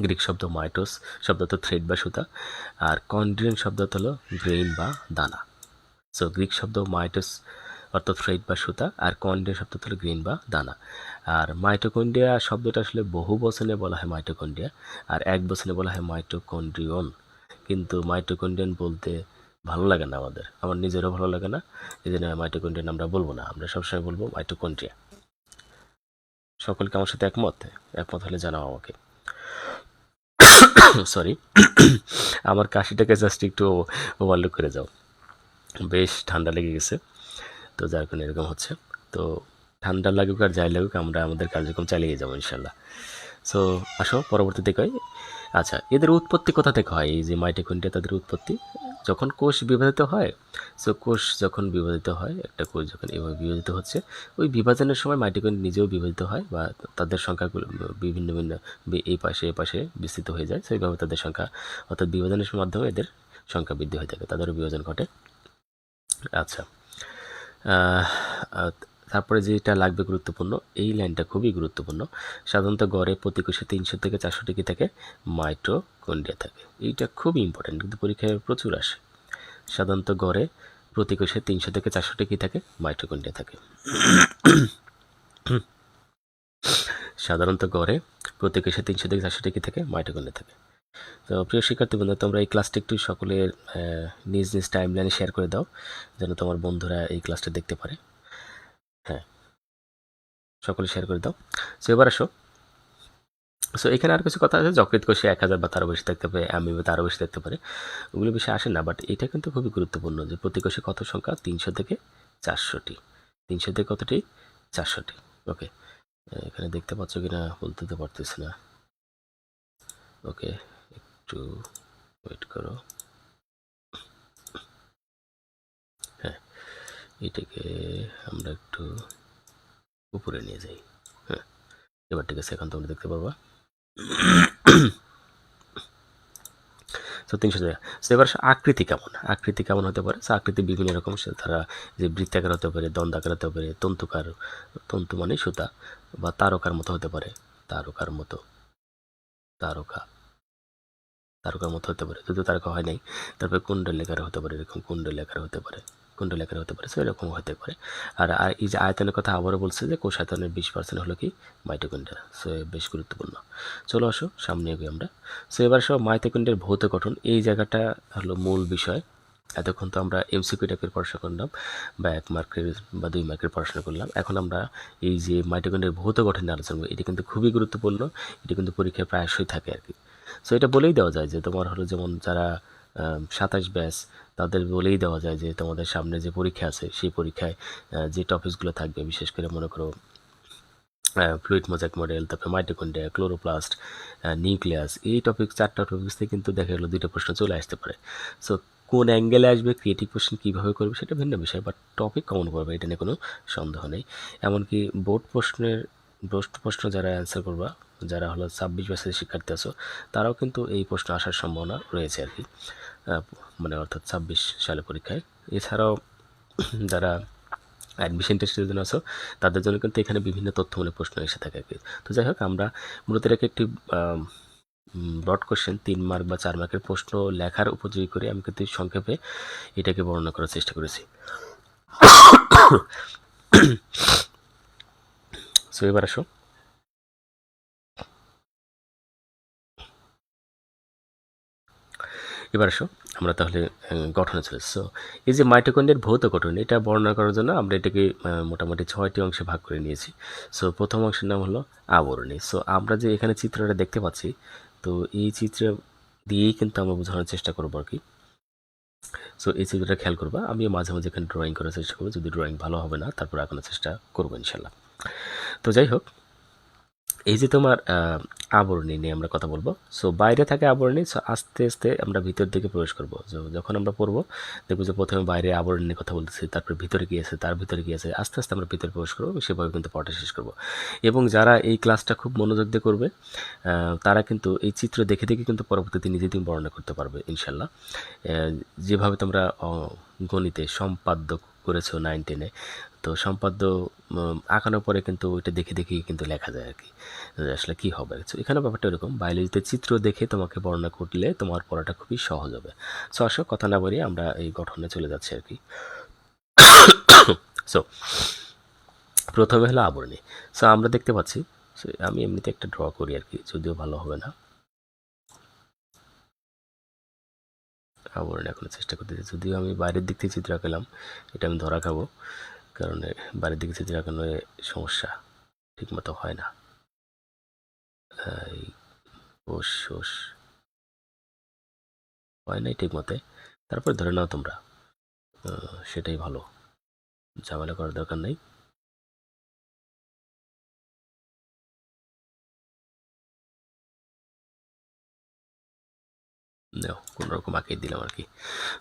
গ্রিক শব্দ মাইটোস শব্দ তো থ্রেড বা সুতা, আর কন্ড্রিয়ান শব্দ হলো গ্রেইন বা দানা। সো গ্রিক শব্দ মাইটোস অর্থাৎ থ্রেড বা সুতা, আর কন্ড্রিয়া শব্দ হলো গ্রেইন বা দানা। আর মাইটোকন্ড্রিয়া শব্দটা আসলে বহু বচনে বলা হয় মাইটোকন্ড্রিয়া, আর এক বচনে বলা হয় মাইটোকন্ড্রিয়ন। কিন্তু মাইটোকন্ড্রিয়ান বলতে ভালো লাগে না, আমার নিজেরও ভালো লাগে না, এই জন্য মাইটোকন্ড্রিয়ান আমরা বলবো না, আমরা সবসময় বলবো মাইটোকন্ড্রিয়া। সকলকে আমার সাথে একমত হলে জানাও আমাকে। সরি, আমার কাশিটাকে জাস্ট একটু ওভারলুক করে যাও, বেশ ঠান্ডা লেগে গেছে, তো যার কারণে এরকম হচ্ছে। তো ঠান্ডা লাগুক আর যাই লাগুক, আমরা আমাদের কার্যক্রম চালিয়ে যাবো ইনশাল্লাহ। সো আসো পরবর্তীতে কই। আচ্ছা, এদের উৎপত্তি কোথা থেকে হয়? এই যে মাইটোকন্ড্রিয়া, তাদের উৎপত্তি যখন কোষ বিভাজিত হয়। সো কোষ যখন বিভাজিত হয়, একটা কোষ যখন এভাবে বিভাজিত হচ্ছে, ওই বিভাজনের সময় মাইটোকন্ড্রিয়া নিজেও বিভাজিত হয় বা তাদের সংখ্যাগুলো বিভিন্ন এই পাশে বিস্তৃত হয়ে যায়। সেইভাবে তাদের সংখ্যা, অর্থাৎ বিভাজনের মাধ্যমে এদের সংখ্যা বৃদ্ধি হয়ে থাকে, তাদেরও বিভাজন ঘটে। আচ্ছা, তারপরে যেটা লাগবে গুরুত্বপূর্ণ, এই লাইনটা খুবই গুরুত্বপূর্ণ। সাধারণত গড়ে প্রতি কোষে 300 থেকে 400টি কি থাকে? মাইটোকন্ড্রিয়া থাকে। এইটা খুবই ইম্পর্টেন্ট, কিন্তু পরীক্ষায় প্রচুর আসে। সাধারণত গড়ে প্রতি কোষে 300 থেকে 400টি কি থাকে? মাইটোকন্ড্রিয়া থাকে। সাধারণত গড়ে প্রতি কোষে 300 থেকে 400টি কি থাকে? মাইটোকন্ড্রিয়া থাকে। তো প্রিয় শিক্ষার্থীবৃন্দ, তোমরা এই ক্লাসটা একটু সকলের নিজ নিজ টাইমলাইনে শেয়ার করে দাও, যেন তোমার বন্ধুরা এই ক্লাসটা দেখতে পারে। হ্যাঁ, সকলে শেয়ার করে দাও। সো এবার আসো, সো এখানে আর কিছু কথা আছে, যকৃৎ কোষে 1000 বা তারও বেশি থাকতে পারে, অ্যামিবা তারও বেশি থাকতে পারে, ওগুলো বেশি আসে না, বাট এটা কিন্তু খুবই গুরুত্বপূর্ণ যে প্রতি কোষে কত সংখ্যা? 300 থেকে 400টি। 300 থেকে কতটি? 400টি। ওকে, এখানে দেখতে পাচ্ছ কিনা বলতে তো পারতেছি না। ওকে, একটু ওয়েট করো। হ্যাঁ, এটাকে আমরা একটু উপরে নিয়ে যাই। হ্যাঁ, এবার ঠিক আছে, এখন তোমরা দেখতে পারবা। তো 300 জায়গা। সো এবার আকৃতি কেমন? আকৃতি কেমন হতে পারে? সো আকৃতি বিভিন্ন রকম, তারা যে বৃত্তাকার হতে পারে, দন্ডাকার হতে পারে, তন্তুকার, তন্তু মানে সুতা, বা তারকার মতো হতে পারে, তারকার মতো, তারকা, তারকার মতো হতে পারে, যদিও তারকা হয় নাই। তারপরে কুণ্ডলাকার হতে পারে, এরকম কুণ্ডলাকার হতে পারে, কুণ্ডলাকার হতে পারে, সো এরকম হতে পারে। আর এই যে আয়তনের কথা আবারও বলছে যে কোষ আয়তনের 20% হলো কি? মাইটোকন্ড্রিয়া। সো বেশ গুরুত্বপূর্ণ। চলো আসো সামনে এগোই আমরা। সো এবার সব মাইটোকন্ড্রিয়ার ভৌত গঠন, এই জায়গাটা হলো মূল বিষয়। এতক্ষণ তো আমরা এমসিকিউ টাইপের পড়াশোনা করলাম, বা 1 মার্কের বা 2 মার্কের পড়াশোনা করলাম। এখন আমরা এই যে মাইটোকন্ড্রিয়ার ভৌত গঠন নিয়ে আলোচনা করি, এটা কিন্তু খুবই গুরুত্বপূর্ণ, এটা কিন্তু পরীক্ষায় প্রায়শই থাকে আর কি। সো এটা বলেই দেওয়া যায় যে তোমার হলো, যেমন যারা 27 ব্যাচ, তাদের বলেই দেওয়া যায় যে তোমাদের সামনে যে পরীক্ষা আছে, সেই পরীক্ষায় যে টপিকসগুলো থাকবে, বিশেষ করে মনে করো ফ্লুইড মোজাইক মডেল, তারপরে মাইটোকন্ড্রিয়া, ক্লোরোপ্লাস্ট, নিউক্লিয়াস, এই টপিক 4টা টপিক্স থেকে কিন্তু দেখা গেলো 2টা প্রশ্ন চলে আসতে পারে। সো কোন অ্যাঙ্গেলে আসবে, ক্রিয়েটিভ কোশ্চেন কীভাবে করবে, সেটা ভিন্ন বিষয়, বাট টপিক কমন করবে, এটা নিয়ে কোনো সন্দেহ নেই। এমনকি বোর্ড প্রশ্ন যারা অ্যান্সার করবা, যারা হলো 26 বছরের শিক্ষার্থী আছো, তারাও কিন্তু এই প্রশ্ন আসার সম্ভাবনা রয়েছে আর কি, মানে অর্থাৎ 26 সালে পরীক্ষায়। এছাড়াও যারা অ্যাডমিশন টেস্টের জন্য আছো, তাদের জন্য কিন্তু এখানে বিভিন্ন তথ্যমূলক প্রশ্ন এসে থাকে আর কি। তো যাই হোক, আমরা মূলত এটাকে একটি ব্রড কোশ্চেন 3 মার্ক বা 4 মার্কের প্রশ্ন লেখার উপযোগী করে আমি কিন্তু সংক্ষেপে এটাকে বর্ণনা করার চেষ্টা করেছি। সো এবার আসো, আমরা তাহলে গঠনে চলে। সো এই যে মাইটোকন্ড্রিয়ার ভৌত গঠন, এটা বর্ণনা করার জন্য আমরা এটাকে মোটামুটি 6টি অংশে ভাগ করে নিয়েছি। সো প্রথম অংশের নাম হলো আবরণী। সো আমরা যে এখানে চিত্রটা দেখতে পাচ্ছি, তো এই চিত্র দিয়েই কিন্তু আমরা বোঝানোর চেষ্টা করবো আর কি। সো এই চিত্রটা খেয়াল করবা, আমি মাঝে মাঝে এখানে ড্রয়িং করার চেষ্টা করবো, যদি ড্রয়িং ভালো হবে না তারপর আঁকানোর চেষ্টা করবো ইনশাল্লাহ। তো যাই হোক, এই যে তোমার আবরণী নিয়ে আমরা কথা বলবো। সো বাইরে থাকে আবরণী, সো আস্তে আস্তে আমরা ভিতর দিকে প্রবেশ করবো। যখন আমরা পড়বো, দেখবো যে প্রথমে বাইরে আবরণী নিয়ে কথা বলতেছি, তারপরে ভিতরে কি আছে, তার ভিতরে কি আছে, আস্তে আস্তে আমরা ভিতরে প্রবেশ করবো, সেভাবে কিন্তু পড়াটা শেষ করবো। এবং যারা এই ক্লাসটা খুব মনোযোগ দিয়ে করবে, তারা কিন্তু এই চিত্র দেখে দেখে কিন্তু পরবর্তীতে নিজেদের বর্ণনা করতে পারবে ইনশাল্লাহ। যেভাবে তোমরা গণিতে সম্পাদ্য করেছো 9-10-এ, তো সম্পাদ্য আঁকানোর পরে কিন্তু ওইটা দেখে দেখেই কিন্তু লেখা যায় আর কি, আসলে কী হবে। সো এখানে ব্যাপারটা এরকম, বায়োলজিতে চিত্র দেখে তোমাকে বর্ণনা করলে তোমার পড়াটা খুবই সহজ হবে। সো আসো কথা না বলি, আমরা এই গঠনে চলে যাচ্ছি আর কি। সো প্রথমে হলো আবরণী। সো আমরা দেখতে পাচ্ছি, আমি এমনিতে একটা ড্র করি আর কি, যদিও ভালো হবে না। আবরণী এখনো চেষ্টা করতেছি, যদিও আমি বাইরের দিক থেকে চিত্র আঁকলাম, এটা আমি ধরা খাবো, কারণ বাইরের দিকে চিত্র আঁকানো সমস্যা, ঠিকমতো হয় না। হয় নাই ঠিক মতে, তারপরে ধরে নাও তোমরা, সেটাই ভালো, ঝামেলা করার দরকার নেই। কোনো রকম আঁকিয়ে দিলাম আর কি।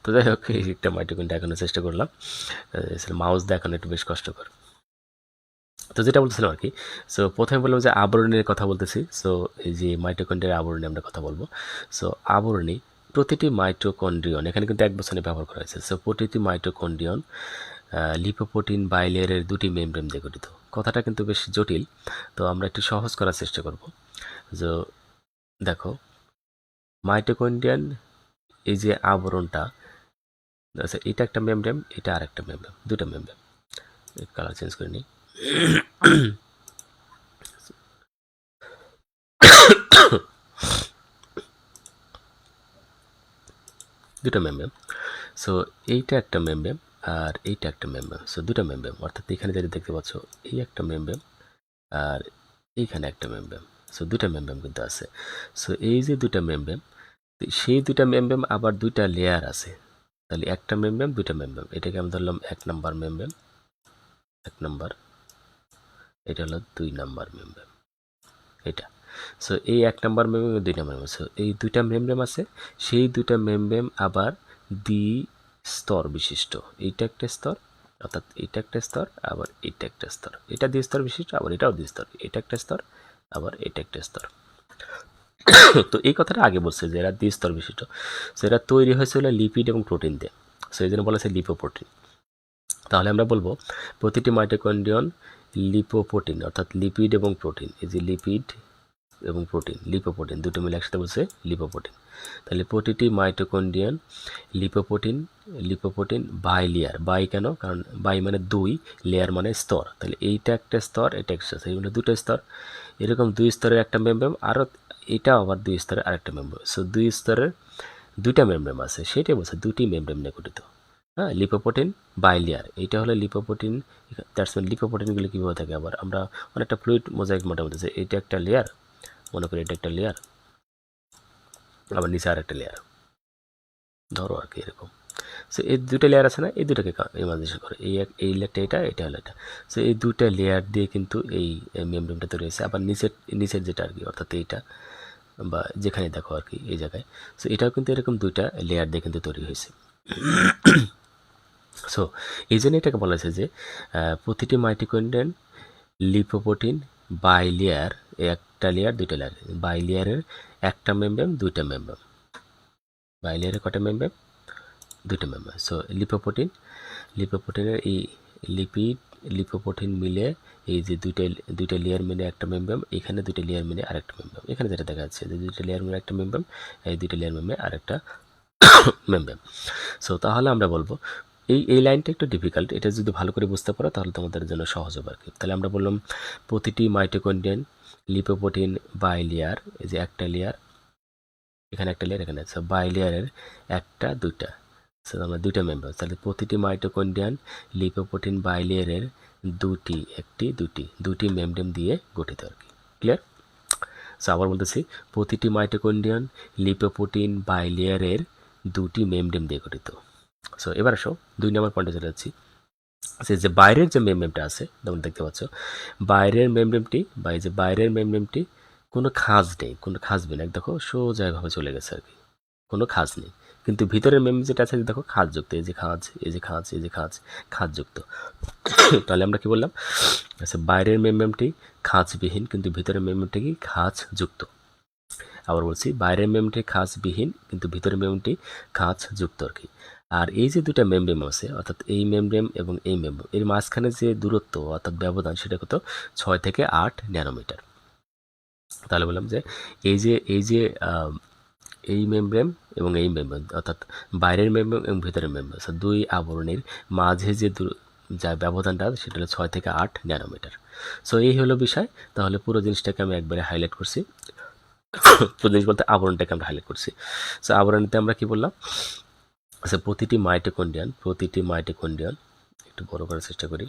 তো যাই হোক, এই একটা মাইটোকন্ড্রিয়া দেখানোর চেষ্টা করলাম, মাউস দেখানো একটু বেশ কষ্টকর। তো যেটা বলছিলাম আর কি, সো প্রথমে বললাম যে আবরণীর কথা বলতেছি। সো এই যে মাইটোকন্ড্রিয়ার আবরণী আমরা কথা বলবো। সো আবরণী, প্রতিটি মাইটোকন্ড্রিয়ন, এখানে কিন্তু 1 বছরে ব্যবহার করা হয়েছে। সো প্রতিটি মাইটোকন্ড্রিয়ন লিপোপ্রোটিন বাইলেয়ারের দুটি মেমব্রেন দিয়ে গঠিত। কথাটা কিন্তু বেশ জটিল, তো আমরা একটু সহজ করার চেষ্টা করব। যে দেখো, মাইটোকন্ড্রিয়ান এই যে আবরণটা, আচ্ছা এটা একটা মেমব্রেন, এটা আর একটা মেমব্রেন, দুটো মেমব্রেন। কালার চেঞ্জ করে নিই। দুটো মেমব্রেন। সো এইটা একটা মেমব্রেন আর এইটা একটা মেমব্রেন। সো দুটো মেমব্রেন, অর্থাৎ এখানে যেটা দেখতে পাচ্ছ এই একটা মেমব্রেন আর এইখানে একটা মেমব্রেন। সো দুটা মেমব্রেন কিন্তু আছে। সো এই যে দুটা মেমব্রেন, সেই দুটা মেমব্রেন আবার দুইটা লেয়ার আছে। তাহলে একটা মেমব্রেন দুইটা মেমব্রেন, এটাকে আমি ধরলাম 1 নাম্বার মেমব্রেন, 1 নাম্বার, এটা হলো 2 নাম্বার মেমব্রেন, এটা। সো এই 1 number membrane, 2 number membrane, so এই দুইটা মেমব্রেন আছে। সেই দুইটা মেমব্রেন আবার দ্বি-স্তর বিশিষ্ট। এইটা একটা স্তর, অর্থাৎ এটা একটা স্তর, আবার এটা একটা স্তর, এটা দ্বি-স্তর বিশিষ্ট, আবার এটাও দ্বি-স্তর, এটা একটা স্তর, আবার এটা একটা স্তর। তো এই কথাটা আগে বলছে যে এরা দ্বি-স্তর বিশিষ্ট। সো এরা তৈরি হয়েছিল লিপিড এবং প্রোটিন দিয়ে। সো এই জন্য বলা হয়েছে লিপোপ্রোটিন। তাহলে আমরা বলবো প্রতিটি মাইটোকন্ড্রিয়ন লিপোপ্রোটিন, অর্থাৎ লিপিড এবং প্রোটিন। এই যে লিপিড এবং প্রোটিন, লিপোপ্রোটিন দুটো মিলে একসাথে বলছে লিপোপ্রোটিন। তাহলে প্রতিটি mitochondrion lipoprotein, lipoprotein bilayer. Bi কেন? কারণ বাই মানে দুই, লেয়ার মানে স্তর। তাহলে এইটা একটা স্তর, এটা একটা স্তর, এইগুলো দুটো স্তর। এরকম দুই স্তরের একটা মেমব্রেন, আরও এটাও আবার দুই স্তরের আরেকটা মেমব্রেন। সো দুই স্তরের দুইটা মেমব্রেন আছে, সেটাই বলছে দুটি মেমব্রেন নিয়ে গঠিত। হ্যাঁ, লিপোপ্রোটিন বাই লেয়ার, এইটা হলো লিপোপ্রোটিন। দ্যাটস মিন লিপোপ্রোটিনগুলো কীভাবে থাকে, আবার আমরা অনেকটা ফ্লুইড মোজাইক মোটামুটি, এইটা একটা লেয়ার, মনে করি এটা একটা লেয়ার, আবার নিচে আর একটা লেয়ার, ধরো আর কি এরকম। সো এই দুটো লেয়ার আছে না, এই দুটাকে ইমাজিনেশন করে, এই লেয়ারটা এটা, এটা হলো এটা। সো এই দুটা লেয়ার দিয়ে কিন্তু এই মেমব্রেনটা তৈরি হয়েছে। আবার নিচের যেটা আর কি, অর্থাৎ এইটা বা যেখানে দেখো আর কি এই জায়গায়, সো এটাও কিন্তু এরকম দুইটা লেয়ার দিয়ে কিন্তু তৈরি হয়েছে। সো এই জন্য এটাকে বলা হয়েছে যে প্রতিটি মাইটোকন্ড্রিয়ান লিপোপ্রোটিন বাই লেয়ার, একটা লেয়ার দুইটা লেয়ার, বাই লেয়ারের একটা মেমব্রেন দুইটা মেমব্রেন, বাই লেয়ারের কটা মেমব্রেন? দুইটা মেমব্রেন। সো লিপোপ্রোটিনের এই লিপিড লিপোপ্রোটিন মিলে এই যে দুইটা লেয়ার মিলে একটা মেমব্রেন, এখানে দুইটা লেয়ার মিলে আরেকটা মেমব্রেন, এখানে যেটা দেখা যাচ্ছে যে দুইটা লেয়ার মিলে একটা মেমব্রেন, এই দুইটা লেয়ার মিলে আরেকটা মেমব্রেন। সো তাহলে আমরা বলবো এই লাইনটা একটু ডিফিকাল্ট, এটা যদি ভালো করে বুঝতে পারো তাহলে তোমাদের জন্য সহজ হবে আর কি। তাহলে আমরা বললাম প্রতিটি মাইটোকন্ড্রিয়ান লিপোপ্রোটিন বাই লেয়ার, এই যে একটা লেয়ার, এখানে একটা লেয়ার, এখানে আছে, বাই লেয়ারের একটা দুইটা, আমরা দুইটা মেম্বার। তাহলে প্রতিটি মাইটোকন্ড্রিয়ান লিপোপ্রোটিন বাই লেয়ারের দুটি মেমব্রেন দিয়ে গঠিত আর কি। ক্লিয়ার? সো আবার বলতেছি, প্রতিটি মাইটোকন্ড্রিয়ান লিপোপ্রোটিন বাই লেয়ারের দুটি মেমব্রেন দিয়ে গঠিত। সো এবার আসো 2 নম্বর পয়েন্টে চলে যাচ্ছি। যে বাইরের যে মেমব্রেনটা আছে, তোমরা দেখতে পাচ্ছ বাইরের মেমব্রেনটি, বা এই যে বাইরের মেমব্রেনটি কোনো খাঁজ নেই, কোনো খাঁজবে না, দেখো সোজাভাবে চলে গেছে আর কি, কোনো খাঁজ নেই। কিন্তু ভিতরের মেমব্রেন যেটা আছে দেখো খাঁজযুক্ত, এই যে খাঁজ, এই যে খাঁজ, এই যে খাঁজ, খাঁজযুক্ত। তাহলে আমরা কি বললাম? আচ্ছা, বাইরের মেমব্রেনটি খাঁজবিহীন, কিন্তু ভিতরের মেমব্রেনটি কি খাঁজযুক্ত। আবার বলছি, বাইরের মেমব্রেনটি খাঁজবিহীন, কিন্তু ভিতরের মেমব্রেনটি খাঁজযুক্ত আর কি। আর এই যে দুটা মেমব্রেন আছে, অর্থাৎ এই মেমব্রেন এবং এই মেমব্রেন, এর মাঝখানে যে দূরত্ব অর্থাৎ ব্যবধান, সেটা কত? 6 থেকে 8 ন্যানোমিটার। তাহলে বললাম যে এই মেমব্রেন এবং এই মেমব্রেন, অর্থাৎ বাইরের মেমব্রেন এবং ভিতরের মেমব্রেন, দুই আবরণের মাঝে যে যা ব্যবধানটা সেটা হলো 6 থেকে 8 ন্যানোমিটার। সো এই হলো বিষয়। তাহলে পুরো জিনিসটাকে আমি একবারে হাইলাইট করছি, পুরো জিনিস বলতে আবরণটাকে আমরা হাইলাইট করছি। সো আবরণীতে আমরা কি বললাম? আচ্ছা, প্রতিটি মাইটোকন্ড্রিয়ান একটু বড় করার চেষ্টা করি।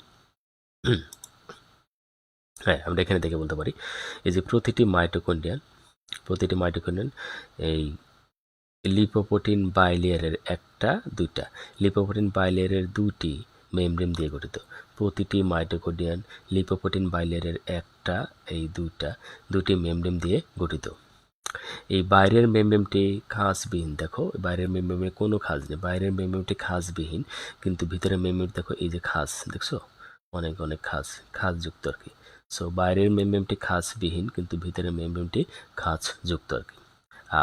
হ্যাঁ, আমরা এখানে দেখে বলতে পারি, এই যে প্রতিটি মাইটোকন্ড্রিয়ান এই লিপোপ্রোটিন বাই লেয়ারের একটা দুইটা, লিপোপ্রোটিন বাই লেয়ারের দুটি মেমব্রেন দিয়ে গঠিত। প্রতিটি মাইটোকন্ড্রিয়ান লিপোপ্রোটিন বাই লেয়ারের একটা এই দুটি মেমব্রেন দিয়ে গঠিত। এই বাইরের মেমব্রেনটি খাঁজবিহীন, দেখো বাইরের মেমব্রেনে কোনো খাঁজ নেই, বাইরের মেমব্রেনটি খাঁজবিহীন, কিন্তু ভিতরের মেমব্রেন দেখো এই যে খাঁজ, দেখছো অনেক অনেক খাঁজযুক্ত আর কি। সো বাইরের মেমব্রেনটি খাঁজবিহীন, কিন্তু ভিতরের মেমব্রেনটি খাঁজযুক্ত আর কি।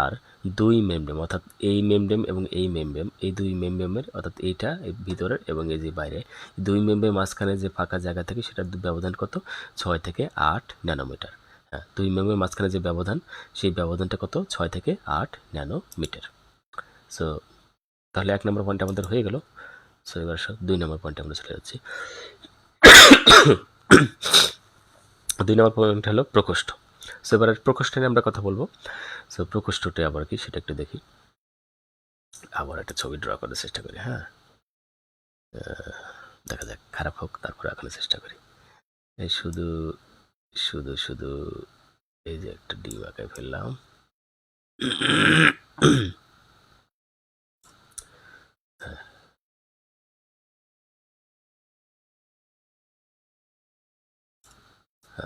আর দুই মেমব্রেন, অর্থাৎ এই মেমব্রেন এবং এই মেমব্রেন, এই দুই মেমব্রেনের অর্থাৎ এইটা ভিতরের এবং এই যে বাইরে, দুই মেমব্রেন মাঝখানে যে ফাঁকা জায়গা থাকে সেটার ব্যবধান কত? 6 থেকে 8 ন্যানোমিটার। হ্যাঁ, দুই মেমব্রেন মাঝখানে যে ব্যবধান, সেই ব্যবধানটা কত? 6 থেকে 8 ন্যানোমিটার। সো তাহলে 1 নম্বর পয়েন্ট আমাদের হয়ে গেল। সো এবার 2 নম্বর পয়েন্টে আমরা চলে যাচ্ছি। 2 নম্বর পয়েন্ট হলো প্রকোষ্ঠ। সো এবার প্রকোষ্ঠ নিয়ে আমরা কথা বলবো। সো প্রকোষ্ঠটা আবার কি সেটা একটু দেখি। আবার একটা ছবি ড্র করার চেষ্টা করি। হ্যাঁ, দেখা যাক, খারাপ হোক তারপরে এখনো চেষ্টা করি। এই শুধু শুধু শুধু এই যে একটা ডিম আঁকায় ফেললাম।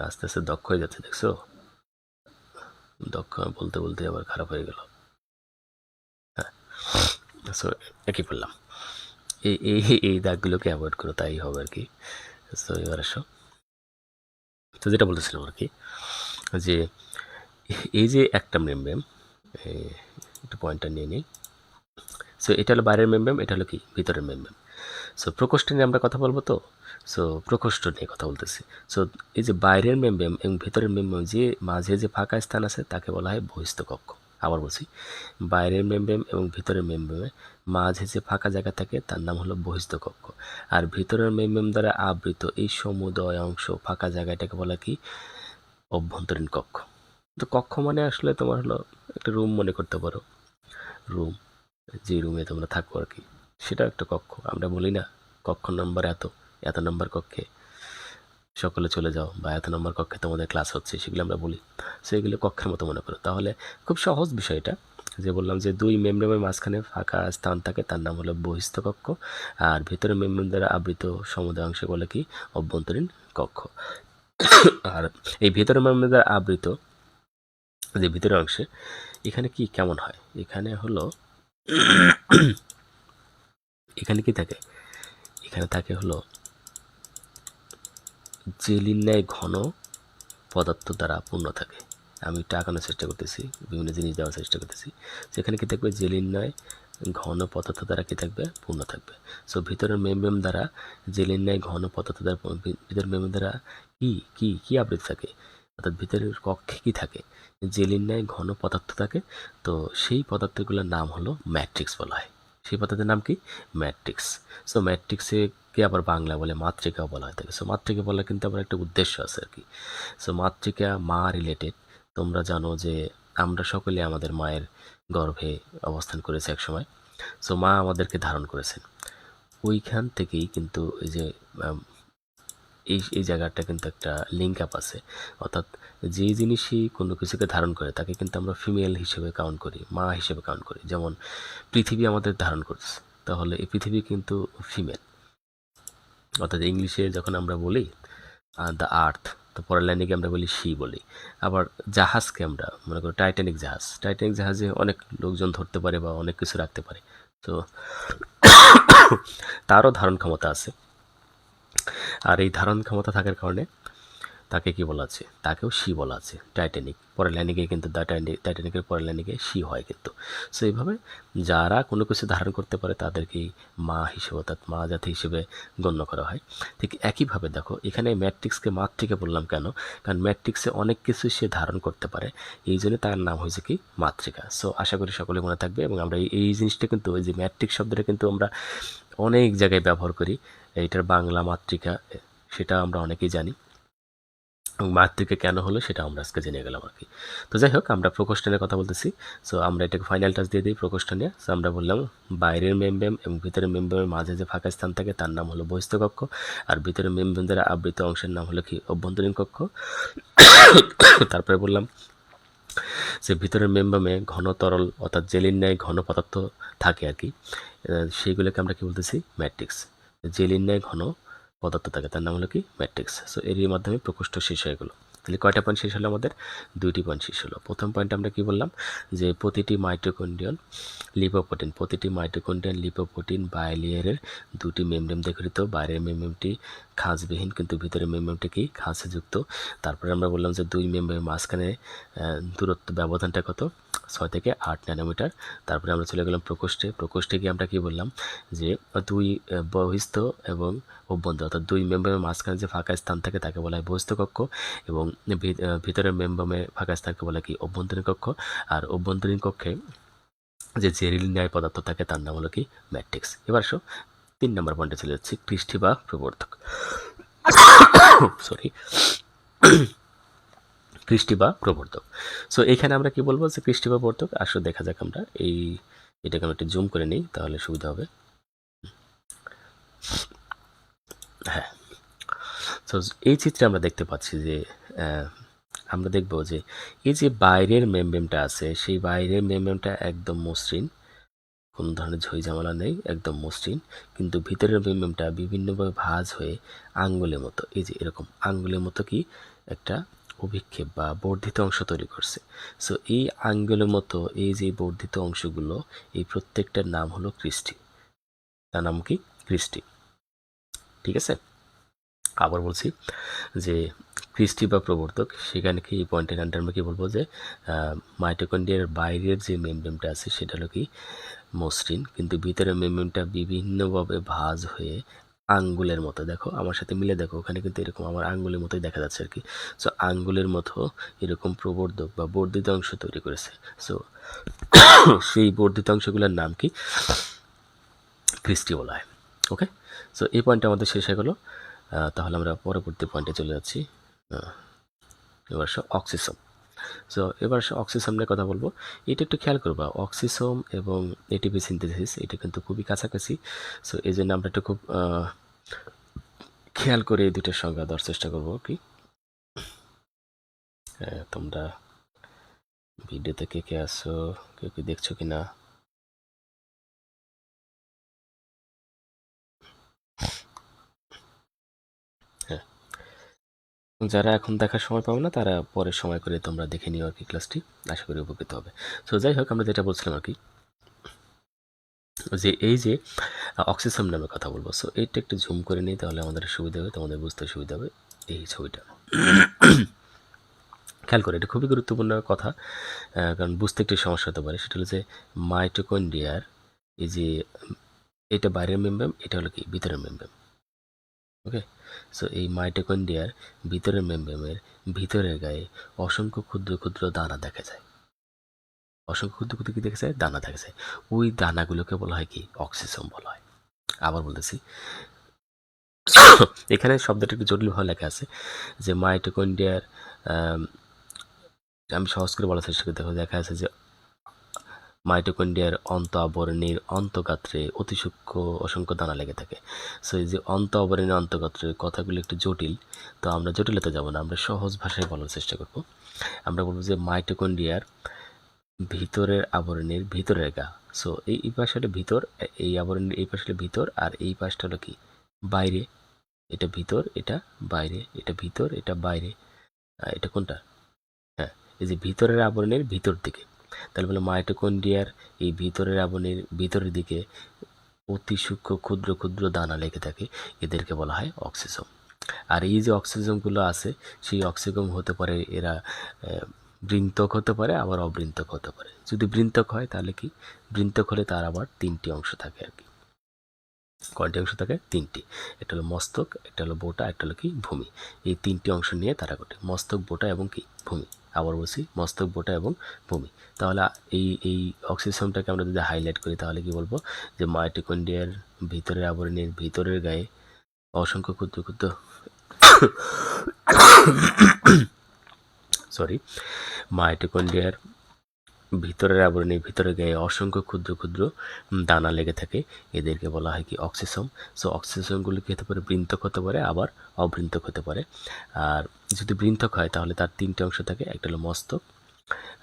আস্তে আস্তে দক্ষ হয়ে যাচ্ছে, দেখছো? দক্ষ বলতে বলতে আবার খারাপ হয়ে গেল। হ্যাঁ, সো একই বললাম, এই এই এই দাগগুলোকে অ্যাভয়েড করো, তাই হবে আর কি। সো এবার আসো, তো যেটা বলতেছিলাম আর কি, যে এই যে একটা মেমব্রেন, একটু পয়েন্টটা নিয়ে নিই। সো এটা হলো বাইরের মেমব্রেন, এটা হলো কি ভিতরের মেমব্রেন। সো প্রকোষ্ঠ নিয়ে আমরা কথা বলবো। তো সো প্রকোষ্ঠ নিয়ে কথা বলতেছি। সো এই যে বাইরের মেমব্রেন এবং ভিতরের মেমব্রেন, যে মাঝে যে ফাঁকা স্থান আছে তাকে বলা হয় বহিস্থ কক্ষ। আবার বলছি, বাইরের মেমব্রেন এবং ভিতরের মেমব্রেনের মাঝে যে ফাঁকা জায়গা থাকে তার নাম হলো বহিস্থ কক্ষ। আর ভিতরের মেমব্রেন দ্বারা আবৃত এই সমুদয় অংশ ফাঁকা জায়গাটাকে বলা কি? অভ্যন্তরীণ কক্ষ। তো কক্ষ মানে আসলে তোমার হলো একটা রুম মনে করতে পারো। রুম, যে রুমে তোমরা থাকো আর কি, সেটা একটা কক্ষ। আমরা বলি না কক্ষ নম্বর এত, এত নম্বর কক্ষে সকলে চলে যাও, বা এত নম্বর কক্ষে তোমাদের ক্লাস হচ্ছে, সেগুলো আমরা বলি। সো এগুলো কক্ষের মতো মনে করো। তাহলে খুব সহজ বিষয়টা, যে বললাম যে দুই মেমব্রেনের মাঝখানে ফাঁকা স্থান থাকে তার নাম হলো বহিস্থ কক্ষ, আর ভিতরে মেমব্রেন দ্বারা আবৃত সমুদয় অংশে বলে কি? অভ্যন্তরীণ কক্ষ। আর এই ভিতরে মেমব্রেন দ্বারা আবৃত যে ভিতরের অংশে, এখানে কি কেমন হয়? এখানে হলো এখানে কি থাকে? এখানে থাকে হলো জেলির ন্যায় ঘন পদার্থ দ্বারা পূর্ণ থাকে। আমি একটু আঁকানোর চেষ্টা করতেছি, বিভিন্ন জিনিস দেওয়ার চেষ্টা করতেছি। সেখানে কি থাকবে? জেলির ন্যায় ঘন পদার্থ দ্বারা কি থাকবে? পূর্ণ থাকবে। সো ভিতরের মেমব্রেন দ্বারা জেলির ন্যায় ঘন পদার্থ দ্বারা ভিতরের মেমব্রেন দ্বারা কি কি কি আবৃত থাকে? অর্থাৎ ভিতরের কক্ষে কি থাকে? জেলির ন্যায় ঘন পদার্থ থাকে। তো সেই পদার্থগুলোর নাম হলো ম্যাট্রিক্স বলা হয়। সেই পদার্থের নাম কি? ম্যাট্রিক্স। সো ম্যাট্রিক্সে কে আবার বাংলা বলে মাতৃকাও বলা হয় থাকে। সো মাতৃকা বলার কিন্তু আবার একটা উদ্দেশ্য আছে আর কি। সো মাতৃকা মা রিলেটেড। তোমরা জানো যে আমরা সকলে আমাদের মায়ের গর্ভে অবস্থান করেছি এক সময়। সো মা আমাদেরকে ধারণ করেছেন, ওইখান থেকেই কিন্তু এই যে এই এই জায়গাটা কিন্তু একটা লিঙ্ক আপ আছে। অর্থাৎ যে জিনিসই কোনো কিছুকে ধারণ করে তাকে কিন্তু আমরা ফিমেল হিসেবে কাউন্ট করি, মা হিসেবে কাউন্ট করি। যেমন পৃথিবী আমাদের ধারণ করছে, তাহলে এই পৃথিবী কিন্তু ফিমেল। অর্থাৎ ইংলিশে যখন আমরা বলি দ্য আর্থ, তো পরের লাইনে গিয়ে আমরা বলি শি বলি। আবার জাহাজকে আমরা মনে করি টাইটানিক জাহাজ, টাইটানিক জাহাজে অনেক লোকজন ধরতে পারে বা অনেক কিছু রাখতে পারে। তো তারও ধারণ ক্ষমতা আছে। আর এই ধারণ ক্ষমতা থাকার কারণে তাকে কি বলা আছে? তাকেও শি বলা আছে। টাইটানিক পরের লাইনে গিয়ে কিন্তু টাইটানিকের পরের লাইনে গিয়ে শি হয় কিন্তু। সো এইভাবে যারা কোনো কিছু ধারণ করতে পারে তাদেরকেই মা হিসেবে, অর্থাৎ মা জাতি হিসেবে গণ্য করা হয়। ঠিক একইভাবে দেখো, এখানে ম্যাট্রিক্সকে মাতৃকা বললাম কেন? কারণ ম্যাট্রিক্সে অনেক কিছু সে ধারণ করতে পারে, এই জন্য তার নাম হয়েছে কি? মাতৃকা। সো আশা করি সকলে মনে থাকবে। এবং আমরা এই জিনিসটা কিন্তু, ওই যে ম্যাট্রিক্স শব্দটা কিন্তু আমরা অনেক জায়গায় ব্যবহার করি। এইটার বাংলা মাতৃকা, সেটা আমরা অনেকেই জানি। এবং মাতৃকা কেন হলো সেটা আমরা আজকে জেনে গেলাম আর কি। তো যাই হোক, আমরা প্রকোষ্ঠ নিয়ে কথা বলতেছি। সো আমরা এটাকে ফাইনাল টাচ দিয়ে দিই প্রকোষ্ঠ নিয়ে। সো আমরা বললাম বাইরের মেমব্রেন এবং ভিতরের মেমব্রেনের মাঝে যে ফাঁকা স্থান থাকে তার নাম হলো বহিস্থ কক্ষ, আর ভিতরের মেমব্রেন দ্বারা আবৃত অংশের নাম হলো কি? অভ্যন্তরীণ কক্ষ। তারপরে বললাম যে ভিতরের মেমব্রেনে ঘন তরল, অর্থাৎ জেলির ন্যায় ঘন পদার্থ থাকে আর কি, সেইগুলোকে আমরা কি বলতেছি? ম্যাট্রিক্স। জেলির ন্যায় ঘন পদার্থ থাকে তার নাম হলো কি? ম্যাট্রিক্স। সো এরই মাধ্যমে প্রকোষ্ঠ শেষ হয়ে গেলো। তাহলে কয়টা পয়েন্ট শেষ হলো আমাদের? 2টি পয়েন্ট শেষ হলো। প্রথম পয়েন্ট আমরা কি বললাম? যে প্রতিটি মাইটোকন্ড্রিয়ান লিপোপ্রোটিন, প্রতিটি মাইটোকন্ড্রিয়ান লিপোপ্রোটিন বায়োলেয়ারের 2টি মেমব্রেন দিয়ে গঠিত। বাইরের মেমব্রেনটি খাঁজবিহীন, কিন্তু ভিতরের মেমব্রেনটি কি? খাঁজযুক্ত। তারপরে আমরা বললাম যে দুই মেমব্রেনের মাঝখানে দূরত্ব ব্যবধানটা কত? 6 থেকে 8 ন্যানোমিটার। তারপরে আমরা চলে গেলাম প্রকোষ্ঠে। প্রকোষ্ঠে গিয়ে আমরা কি বললাম যে দুই বহিস্থ এবং অভ্যন্তর অর্থাৎ দুই মেমব্রেনের মাঝখানে যে ফাঁকা স্থান থাকে তাকে বলা হয় বহিস্থ কক্ষ, এবং ভিতরের মেমব্রেনের ফাঁকা স্থানকে বলা হয় কি অভ্যন্তরীণ কক্ষ। আর অভ্যন্তরীণ কক্ষে যে জেরিল ন্যায় পদার্থ থাকে তার নাম হলো কি ম্যাট্রিক্স। এবার আসো 3 নম্বর পয়েন্টে চলে যাচ্ছি, কৃষ্টি বা প্রবর্ধক। সরি, কৃষ্টি বা প্রবর্ধক। সো এখানে আমরা কি বলবো যে কৃষ্টি বা প্রবর্ধক। আসলে দেখা যাক আমরা এটাকে আমরা একটু জুম করে নিই, তাহলে সুবিধা হবে। হ্যাঁ, তো এই চিত্রে আমরা দেখতে পাচ্ছি যে আমরা দেখব যে এই যে বাইরের মেমব্রেনটা আছে, সেই বাইরের মেমব্রেনটা একদম মসৃণ, কোনো ধরনের ঝই ঝামেলা নেই, একদম মসৃণ। কিন্তু ভিতরের মেমব্রেনটা বিভিন্নভাবে ভাঁজ হয়ে আঙ্গুলের মতো, এই যে এরকম আঙ্গুলের মতো কি একটা অভিক্ষেপ বা বর্ধিত অংশ তৈরি করছে। সো এই আঙ্গুলের মতো এই যে বর্ধিত অংশগুলো, এই প্রত্যেকটার নাম হলো কৃষ্টি। তার নাম কি কৃষ্টি। ঠিক আছে, আবার বলছি যে কৃষ্টি বা প্রবর্তক, সেখানে কি এই পয়েন্টের আন্ডার আমরা কি বলবো যে মাইটোকন্ড্রিয়ার বাইরের যে মেমব্রেনটা আছে সেটা হলো কি মসৃণ, কিন্তু ভিতরের মেমব্রেনটা বিভিন্নভাবে ভাঁজ হয়ে আঙ্গুলের মতো, দেখো আমার সাথে মিলে দেখো, ওখানে কিন্তু এরকম আমার আঙ্গুলের মতোই দেখা যাচ্ছে আর কি। সো আঙ্গুলের মতো এরকম প্রবর্ধক বা বর্ধিত অংশ তৈরি করেছে। সো সেই বর্ধিত অংশগুলোর নাম কি কৃষ্টি বলা হয়। ওকে, সো এই পয়েন্টটা আমাদের শেষ হয়ে গেলো। তাহলে আমরা পরবর্তী পয়েন্টে চলে যাচ্ছি। এবার অক্সিসোম। সো এবার অক্সিসোম নিয়ে কথা বলবো। এটা একটু খেয়াল করবা, অক্সিসোম এবং এটিপি সিনথেসিস এটা কিন্তু খুবই কাছাকাছি। সো এই জন্য আমরা একটু খুব খেয়াল করে এই দুইটার সংজ্ঞা দেওয়ার চেষ্টা করবো কি। তোমরা ভিডিওতে কে কে আসো, কেউ কি দেখছো কিনা? হ্যাঁ, যারা এখন দেখার সময় পাবে না তারা পরের সময় করে তোমরা দেখে নিও আর কি ক্লাসটি, আশা করি উপকৃত হবে। সো যাই হোক, আমরা যেটা বলছিলাম আর কি, যে এই যে অক্সিসোম নামে কথা বলবো। সো এইটা একটু জুম করে নিই, তাহলে আমাদের সুবিধা হবে, তোমাদের বুঝতে সুবিধা হবে। এই ছবিটা খেয়াল করে, এটা খুবই গুরুত্বপূর্ণ কথা, কারণ বুঝতে একটু সমস্যা হতে পারে। সেটা হলো যে মাইটোকন্ড্রিয়ার এই যে এটা বাইরের মেমব্রেন, এটা হলো কি ভিতরের মেমব্রেন। ওকে, সো এই মাইটোকন্ড্রিয়ার ভিতরের মেমব্রেনের ভিতরের গায়ে অসংখ্য ক্ষুদ্র ক্ষুদ্র দানা দেখা যায়। অসংখ্য ক্ষুদ্র ক্ষুদ্র কি দেখা যায়? দানা দেখা যায়। ওই দানাগুলোকে বলা হয় কি অক্সিসোম বলা হয়। আবার বলতেছি, এখানে শব্দটা একটু জটিলভাবে লেখা আছে যে মাইটোকন্ড্রিয়ার, আমি সহজ করে বলার চেষ্টা করি। দেখো, দেখা আছে যে মাইটোকন্ড্রিয়ার অন্ত আবরণীর অন্তঃগাত্রে অতি সূক্ষ্ম অসংখ্য দানা লেগে থাকে। সো এই যে অন্ত আবরণীর অন্তঃগাত্রের কথাগুলো একটু জটিল, তো আমরা জটিলতা যাব না, আমরা সহজ ভাষায় বলার চেষ্টা করব। আমরা বলবো যে মাইটোকন্ড্রিয়ার ভিতরের আবরণীর ভিতরের গা। সো এই পাশে হলো ভিতর, এই আবরণীর এই পাশে হলো ভিতর, আর এই পাশটা হলো কি বাইরে। এটা ভিতর, এটা বাইরে, এটা ভিতর, এটা বাইরে। এটা কোনটা? হ্যাঁ, এই যে ভিতরের আবরণের ভিতর দিকে, তাহলে বলে মাইটোকন্ড্রিয়ার এই ভিতরের আবরণের ভিতরের দিকে অতি সূক্ষ্ম ক্ষুদ্র ক্ষুদ্র দানা লেগে থাকে, এদেরকে বলা হয় অক্সিসোম। আর এই যে অক্সিসোমগুলো আছে, সেই অক্সিসোম হতে পারে এরা বৃন্তক হতে পারে, আবার অবৃন্তক হতে পারে। যদি বৃন্তক হয় তাহলে কি, বৃন্তক হলে তার আবার 3টি অংশ থাকে আর কি। কয়টি অংশ থাকে? 3টি। একটা হলো মস্তক, একটা হলো বোটা, একটা হলো কি ভূমি। এই 3টি অংশ নিয়ে তারা গঠে, মস্তক, বোটা এবং কি ভূমি। আবার বলছি, মস্তক, বোটা এবং ভূমি। তাহলে এই অক্সিসোমটাকে আমরা যদি হাইলাইট করি তাহলে কি বলবো যে মাইটোকন্ড্রিয়ার ভিতরের আবরণীর ভিতরের গায়ে অসংখ্য ক্ষুদ্র ক্ষুদ্র সরি মাইটোকন্ড্রিয়ার ভিতরের আবরণীর ভিতরে গায়ে অসংখ্য ক্ষুদ্র ক্ষুদ্র দানা লেগে থাকে, এদেরকে বলা হয় কি অক্সিসোম। সো অক্সিসোমগুলি কি হতে পারে? বৃন্তক হতে পারে, আবার অবৃন্তক হতে পারে। আর যদি বৃন্তক হয় তাহলে তার 3টে অংশ থাকে, একটা হলো মস্তক,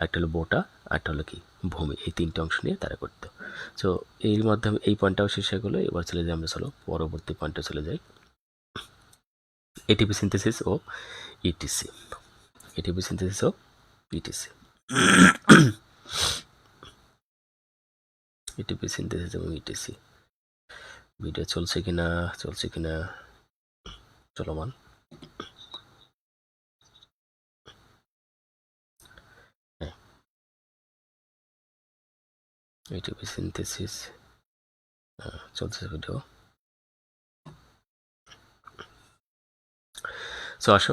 একটা হলো বোটা, একটা হলো কি ভূমি। এই 3টে অংশ নিয়ে তারা করত। সো এর মাধ্যমে এই পয়েন্টটাও শেষ হয়ে গেলো। এবার চলে যাই আমরা, চলো পরবর্তী পয়েন্টে চলে যাই, এটিপি সিনথেসিস ও ইটিসি। এটিপি সিনথেসিস ও ইটিসি। এটিপি সিনথেসিস এবং ইটিসি। ভিডিও চলছে কিনা চলমান। হ্যাঁ, এটিপি সিনথেসিস চলছে ভিডিও। সো আসো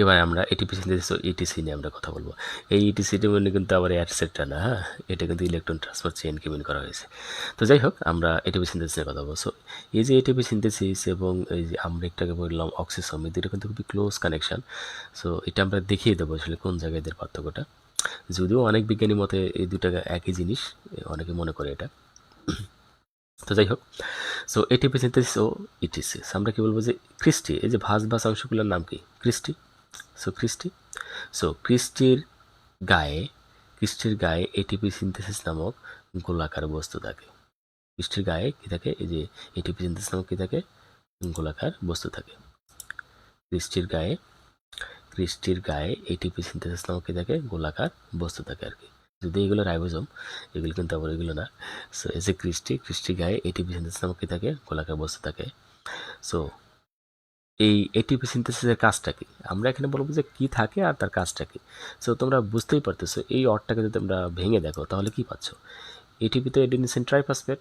এবার আমরা এটিপি সিনথেসিস ও ইটিসি নিয়ে আমরা কথা বলবো। এই ইটিসিটি মানে কিন্তু আবার এয়ারসেটটা না, হ্যাঁ, এটা কিন্তু ইলেকট্রন ট্রান্সফার চেইনকে মিন করা হয়েছে। তো যাই হোক, আমরা এটিপি সিনথেসিস নিয়ে কথা বলবো। সো এই যে এটিপি সিনথেসিস এবং এই যে আমরা একটাকে বললাম অক্সিসোম, এই দুটো কিন্তু খুবই ক্লোজ কানেকশন। সো এটা আমরা দেখিয়ে দেবো আসলে কোন জায়গায় এদের পার্থক্যটা। যদিও অনেক বিজ্ঞানী মতে এই দুটা একই জিনিস, অনেকে মনে করে এটা। তো যাই হোক, সো এটিপি সিনথেসিস ও ইটিসিস আমরা কি বলবো যে ক্রিস্টি, এই যে ভাস ভাস অংশগুলোর নাম কি? ক্রিস্টি। সো ক্রিস্টির গায়ে এটিপি সিনথেসিস নামক গোলাকার বস্তু থাকে। ক্রিস্টির গায়ে কি থাকে? এই যে এটিপি সিনথেসিস নামক কি থাকে? গোলাকার বস্তু থাকে। ক্রিস্টির গায়ে এটিপি সিনথেসিস নামক কি থাকে? গোলাকার বস্তু থাকে আর কি। যদি এগুলো রাইবোজোম, এগুলো কিন্তু আবার এগুলো না। সো এজ এ ক্রিস্টির গায়ে এটিপি সিনথেসিস নামক কি থাকে? গোলাকার বস্তু থাকে। সো এই এটিপি সিনথেসিসের কাজটা কি? আমরা এখানে বলবো যে কি থাকে আর তার কাজটা কি। সো তোমরা বুঝতেই পারতেছো, এই অর্থটাকে যদি তোমরা ভেঙে দেখো তাহলে কি পাচ্ছ? এটিপি তো এডিনোসিন ট্রাইফসফেট,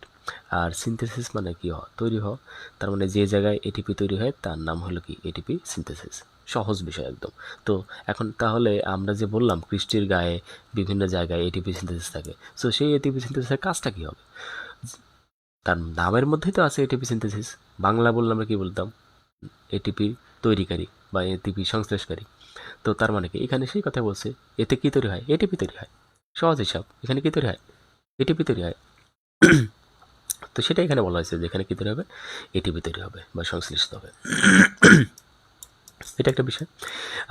আর সিনথেসিস মানে কি তৈরি হওয়া। তার মানে যে জায়গায় এটিপি তৈরি হয় তার নাম হলো কি? ATP synthesis. সহজ বিষয় একদম। তো এখন তাহলে আমরা যে বললাম ক্রিস্টির গায়ে বিভিন্ন জায়গায় এটিপি সিনথেসিস থাকে, সো সেই এটিপি সিনথেসিসের কাজটা কি হবে? তার নামের মধ্যেই তো আছে এটিপি সিনথেসিস। বাংলা বললে আমরা কি বলতাম? এটিপি তৈরিকারী বা এটিপি সংশ্লেষকারী। তো তার মানে কি? এখানে সেই কথা বলছে, এতে কি তৈরি হয়? এটিপি তৈরি হয়। সহজ হিসাব। এখানে কি তৈরি হয়? এটিপি তৈরি হয়। তো সেটা এখানে বলা হয়েছে যে এখানে কি তৈরি হবে? এটিপি তৈরি হবে বা সংশ্লিষ্ট হবে। এটা একটা বিষয়।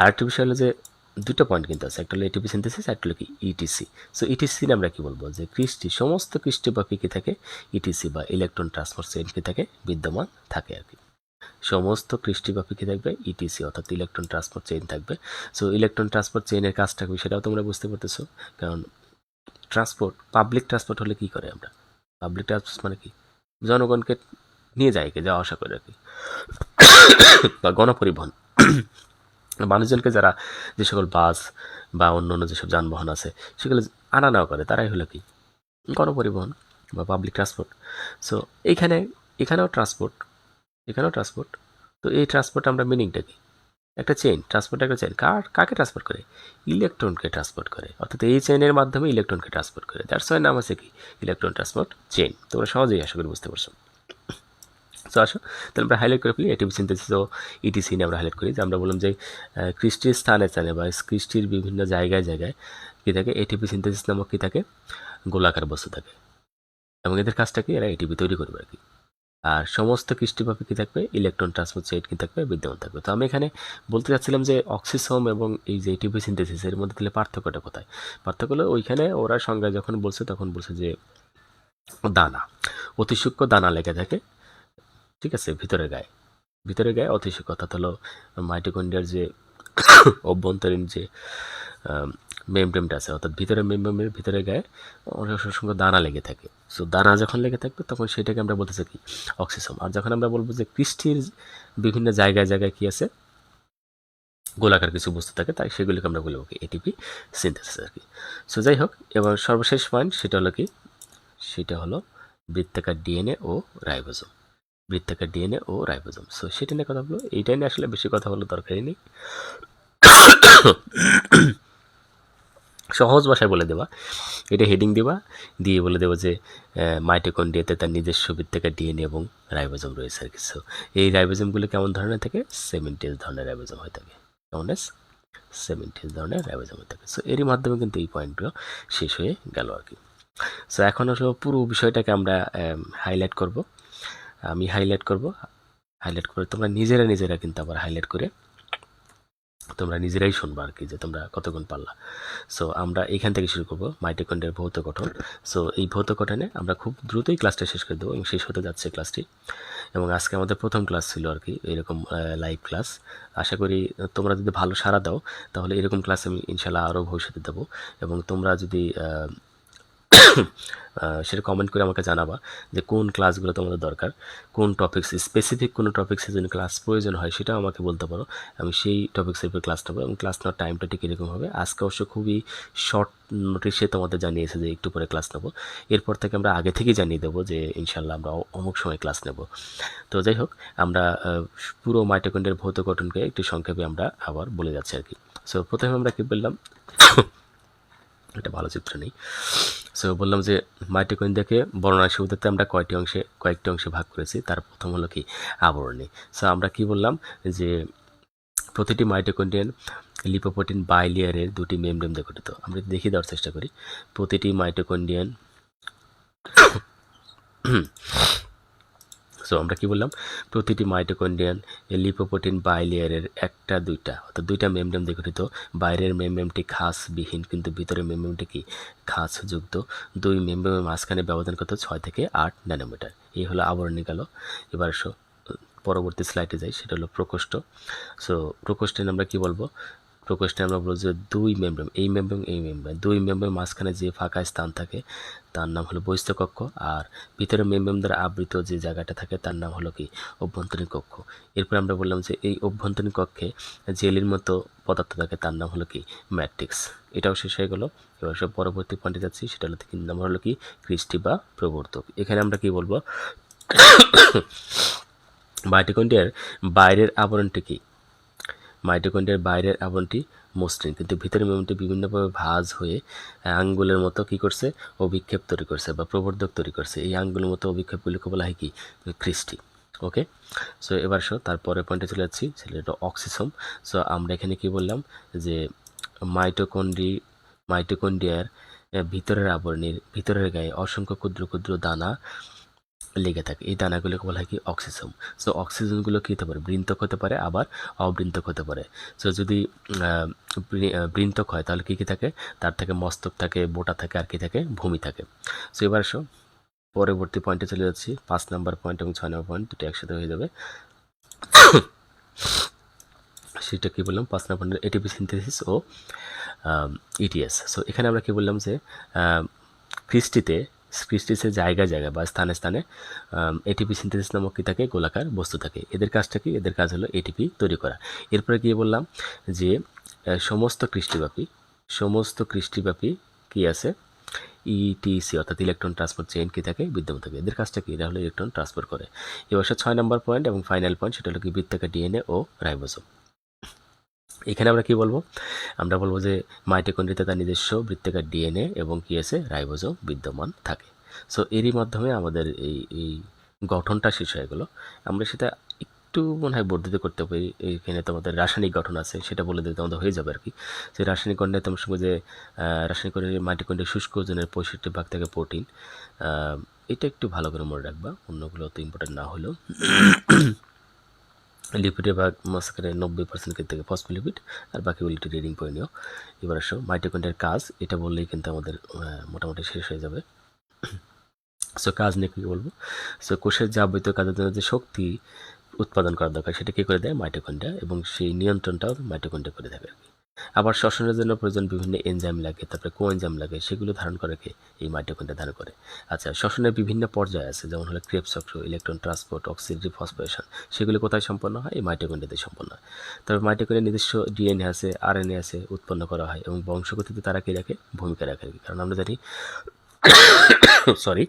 আর একটা বিষয় হলো যে দুটো পয়েন্ট কিন্তু আছে, একটা হলো এটিপি সিনথেসিস, একটা হলো কি? ইটিসি। সো ইটিসি আমরা কি বলবো? যে সমস্ত ক্রিস্টিব্যাপী কি থাকে? ইটিসি বা ইলেকট্রন ট্রান্সফার চেইন কি থাকে? বিদ্যমান থাকে আর কি। সমস্ত ক্রিস্টিব্যাপী কি থাকবে? ইটিসি অর্থাৎ ইলেকট্রন ট্রান্সপোর্ট চেইন থাকবে। সো ইলেকট্রন ট্রান্সপোর্ট চেইনের কাজটা কি সেটাও তোমরা বুঝতে পারতেছো। কারণ পাবলিক ট্রান্সপোর্ট হলে কি করে আমরা? পাবলিক ট্রান্সপোর্ট মানে কি? জনগণকে নিয়ে যায়, যাওয়া আসা করে আর কি, বা গণপরিবহন। মানুষজনকে যারা যে সকল বাস বা অন্য অন্য যেসব যানবাহন আছে সেগুলো আনা নেওয়া করে, তারাই হলো কি? গণপরিবহন বা পাবলিক ট্রান্সপোর্ট। সো এখানেও ট্রান্সপোর্ট। তো এই ট্রান্সপোর্ট আমরা মিনিংটা কি? একটা চেইন, ট্রান্সপোর্ট একটা চেইন। কাকে ট্রান্সপোর্ট করে? ইলেকট্রনকে ট্রান্সপোর্ট করে, অর্থাৎ এই চেইনের মাধ্যমে ইলেকট্রনকে ট্রান্সপোর্ট করে। দ্যাটস ওয়াই নাম আছে কি? Electron transport chain. তোমরা সহজেই আশা করি বুঝতে পারছো। সো আসো তাহলে আমরা হাইলাইট করে ফেলি এটিপি সিনথেসিস ও ইটিসি নিয়ে আমরা হাইলাইট করি। যে আমরা বললাম যে ক্রিস্টির স্থানে বা ক্রিস্টির বিভিন্ন জায়গায় কী থাকে? এটিপি সিনথেসিস নামক কী থাকে? গোলাকার বস্তু থাকে। এবং এদের কাজটা কি? এরা এটিপি তৈরি করবে আর কি। আর সমস্ত ক্রিস্টিভাবে কী থাকবে? ইলেকট্রন ট্রান্সপোর্ট চেইন কী থাকবে? বিদ্যমান থাকবে। তো আমি এখানে বলতে চাচ্ছিলাম যে অক্সিসোম এবং এই যে এটিপি সিনথেসিস এর মধ্যে তাহলে পার্থক্যটা কোথায়? পার্থক্য হলো ওইখানে ওরা সংজ্ঞায় যখন বলছে তখন বলছে যে দানা, অতি সূক্ষ্ম দানা লেগে থাকে, ঠিক আছে, ভিতরের গায়ে অতি সূক্ষ্ম, অর্থাৎ হলো মাইটোকন্ড্রিয়ার যে অভ্যন্তরীণ যে মেমব্রেনটা আছে, অর্থাৎ মেমব্রেনের ভিতরে গায়ে অসংখ্য দানা লেগে থাকে। সো দানা যখন লেগে থাকবে তখন সেটাকে আমরা বলতে চাই কি? অক্সিসোম। আর যখন আমরা বলবো যে ক্রিস্টির বিভিন্ন জায়গায় কি আছে? গোলাকার কিছু বস্তু থাকে, তাই সেগুলিকে আমরা বলবো কি? এটিপি সিনথেসিস আর কি। সো যাই হোক, এবার সর্বশেষ পয়েন্ট সেটা হলো কি? সেটা হলো বৃত্তাকার ডিএনএ ও রাইবোজোম। সো সেটা নিয়ে কথা বলবো। এইটা নিয়ে আসলে বেশি কথা বলার দরকারই নেই। সহজ ভাষায় বলে দেবা, এটা হেডিং দেবা, দিয়ে বলে দেবো যে মাইটোকন্ড্রিয়াতে তার নিজস্ব বৃত্তাকার ডিএনএ এবং রাইবোজোম রয়েছে আর কি। সো এই রাইবোজোমগুলো কেমন ধরনের থাকে? সেমেন্টিয়াস ধরনের রাইবোজোম হয়ে থাকে। কেমন? সেমেন্টিয়াস ধরনের রাইবোজোম হয়ে থাকে। সো এরই মাধ্যমে কিন্তু এই পয়েন্টগুলো শেষ হয়ে গেল আর কি। সো এখন আসলে পুরো বিষয়টাকে আমরা হাইলাইট করব। আমি হাইলাইট করে তোমরা নিজেরা কিন্তু আবার হাইলাইট করে তোমরা নিজেরাই শুনবা আর কি, যে তোমরা কতক্ষণ পারলা। সো আমরা এখান থেকে শুরু করবো মাইটোকন্ড্রিয়ার ভৌত গঠন। সো এই ভৌত গঠনে আমরা খুব দ্রুতই ক্লাসটা শেষ করে দেবো এবং শেষ হতে যাচ্ছে ক্লাসটি। এবং আজকে আমাদের প্রথম ক্লাস ছিল আর কি, এরকম লাইভ ক্লাস। আশা করি তোমরা যদি ভালো সাড়া দাও তাহলে এরকম ক্লাস আমি ইনশাল্লাহ আরও ভবিষ্যতে দেবো। এবং তোমরা যদি সেটা কমেন্ট করে আমাকে জানাবা যে কোন ক্লাসগুলো তোমাদের দরকার, কোন টপিক্স, স্পেসিফিক কোনো টপিক্সের জন্য ক্লাস প্রয়োজন হয় সেটাও আমাকে বলতে পারো। আমি সেই টপিক্সের উপর ক্লাস নেবো, এবং ক্লাস নেওয়ার টাইমটা ঠিক এরকম হবে। আজকে অবশ্য খুবই শর্ট নোটিশে তোমাদের জানিয়েছে যে একটু পরে ক্লাস নেবো। এরপর থেকে আমরা আগে থেকেই জানিয়ে দেবো যে ইনশাল্লাহ আমরা অমুক সময় ক্লাস নেব। তো যাই হোক, আমরা পুরো মাইটোকন্ড্রিয়ার ভৌত গঠনকে একটু সংক্ষেপে আমরা আবার বলে যাচ্ছি আর কি। সো প্রথমে আমরা কি বললাম, এটা ভালো চিত্র নেই। সো বললাম যে মাইটোকন্ড্রিয়াকে বর্ণনা সুবিধাতে আমরা কয়েকটি অংশে ভাগ করেছি। তার প্রথম হলো কি আবরণী। সো আমরা কি বললাম যে প্রতিটি মাইটোকন্ড্রিয়ান লিপোপ্রোটিন বাইলেয়ারের দুটি মেমব্রেন দিয়ে গঠিত। আমরা দেখিয়ে দেওয়ার চেষ্টা করি। প্রতিটি মাইটোকন্ড্রিয়ান সো আমরা কি বললাম, প্রতিটি মাইটোকন্ড্রিয়ান লিপোপ্রোটিন বাইলেয়ারের একটা দুইটা অর্থাৎ দুইটা মেমব্রেন দিয়ে গঠিত। বাইরের মেমব্রেনটি খাঁজবিহীন, কিন্তু ভিতরের মেমব্রেনটি কি খাঁজযুক্ত। দুই মেমব্রেনের মাঝখানে ব্যবধান কত 6 থেকে 8 ন্যানোমিটার। এই হলো আবরণী গেল। এবার পরবর্তী স্লাইডে যাই, সেটা হলো প্রকোষ্ঠ। সো প্রকোষ্ঠে আমরা কি বলবো, প্রকোষ্ঠে আমরা বলবো যে দুই মেমব্রেন, এই মেমব্রেন দুই মেমব্রেনের মাঝখানে যে ফাঁকা স্থান থাকে তার নাম হলো বহিস্থ কক্ষ, আর ভিতরে মেমব্রেন দ্বারা আবৃত যে জায়গাটা থাকে তার নাম হলো কি অভ্যন্তরীণ কক্ষ। এরপর আমরা বললাম যে এই অভ্যন্তরীণ কক্ষে জেলির মতো পদার্থ থাকে তার নাম হলো কি ম্যাট্রিক্স। এটাও শেষ হয়ে গেল। এবার সব পরবর্তী পয়েন্টে যাচ্ছি, সেটা হলো তিন নম্বর হলো কি ক্রিস্টি বা প্রবর্তক। এখানে আমরা কি বলবো, মাইটোকন্ড্রিয়ার বাইরের আবরণটি কি, মাইটোকন্ড্রিয়ার বাইরের আবরণটি মসৃণ, কিন্তু ভিতরের মেমব্রেনটি বিভিন্নভাবে ভাঁজ হয়ে আঙ্গুলের মতো কি করছে অভিক্ষেপ তৈরি করছে বা প্রবর্ধক তৈরি করছে। এই আঙ্গুলের মতো অভিক্ষেপগুলিকে বলা হয় কি ক্রিস্টি। ওকে, সো এবার তারপরে পয়েন্টে চলে যাচ্ছি, সেটা অক্সিসোম। সো আমরা এখানে কি বললাম যে মাইটোকন্ড্রিয়ার ভিতরের আবরণীর ভিতরের গায়ে অসংখ্য ক্ষুদ্র ক্ষুদ্র দানা লেগে থাকে। এই দানাগুলোকে বলা হয় কি অক্সিসোম। সো অক্সিজেনগুলো কী হতে পারে, বৃন্তক হতে পারে, আবার অবৃন্তক হতে পারে। সো যদি বৃন্তক হয় তাহলে কী কী থাকে, তার থেকে মস্তক থাকে, বোটা থাকে, আর কি থাকে ভূমি থাকে। সো এবার পরবর্তী পয়েন্টে চলে যাচ্ছি। 5 নম্বর পয়েন্ট এবং 6 নম্বর পয়েন্ট দুটো একসাথে হয়ে যাবে। সেটা কি বললাম, 5 নম্বর এটিপি সিনথেসিস ও ইটিএস। সো এখানে আমরা কি বললাম যে ক্রিস্টিসের জায়গায় বা স্থানে স্থানে এটিপি সিনথেসিস নামক কি থাকে গোলাকার বস্তু থাকে। এদের কাজটা কি, এদের কাজ হলো এটিপি তৈরি করা। এরপরে গিয়ে বললাম যে সমস্ত কৃষ্টিব্যাপী কি আছে ইটিসি অর্থাৎ ইলেকট্রন ট্রান্সপোর্ট চেইন কি থাকে বিদ্যমান থাকে। এদের কাজটা কি, এরা হলো ইলেকট্রন ট্রান্সফার করে। এবার 6 নম্বর পয়েন্ট এবং ফাইনাল পয়েন্ট, সেটা হলো কি বৃত্তাকার ডিএনএ ও রাইবোসোম। এখানে আমরা কি বলবো, আমরা বলবো যে মাইটোকন্ড্রিয়াতে তার নিজস্ব বৃত্তাকার ডিএনএ এবং কি আছে রাইবোসোম বিদ্যমান থাকে। সো এরই মাধ্যমে আমাদের এই গঠনটা শেষ হয়ে গেল। আমরা সেটা একটু মনে হয় বর্ধিত করতে পারি। এইখানে তোমাদের রাসায়নিক গঠন আছে, সেটা বলে দিতে আমাদের হয়ে যাবে আর কি। যে রাসায়নিক গঠনে তোমার সঙ্গে যে রাসায়নিক মাইটোকন্ড্রিয়ার শুষ্ক ওজনের 65% থাকে প্রোটিন। এটা একটু ভালো করে মনে রাখবা, অন্যগুলো অত ইম্পর্টেন্ট না হলেও। লিপিডের ভাগ মাঝখানে 90% থেকে ফসফোলিপিড, আর বাকিগুলো একটু রিডিং করে নিও। এবার মাইটোকন্ড্রিয়ার কাজ, এটা বললেই কিন্তু আমাদের মোটামুটি শেষ হয়ে যাবে। সো কাজ নিয়ে কী বলবো, সো কোষের যাবতীয় কাজের জন্য যে শক্তি উৎপাদন করা দরকার সেটা কী করে দেয় মাইটোকন্ড্রিয়া, এবং সেই নিয়ন্ত্রণটাও মাইটোকন্ড্রিয়া করে থাকে। আবার শ্বসনের জন্য প্রয়োজন বিভিন্ন এনজাইম লাগে, তারপরে কোএনজাইম লাগে, সেগুলো ধারণ করে কে এই মাইটোকন্ড্রিয়া ধারণ করে। আচ্ছা, শ্বসনের বিভিন্ন পর্যায়ে আছে, যেমন হলো ক্রেবস চক্র, ইলেকট্রন ট্রান্সপোর্ট, অক্সিডেটিভ ফসফোরেশন, সেগুলো কোথায় সম্পন্ন হয়, এই মাইটোকন্ড্রিয়াতে সম্পন্ন হয়। তবে মাইটোকন্ড্রিয়ার নিজস্ব ডিএনএ আছে, আরএনএ আছে, উৎপন্ন করা হয়, এবং বংশগতিতে তারা কী রাখে ভূমিকা রাখে। কারণ আমরা জানি সরি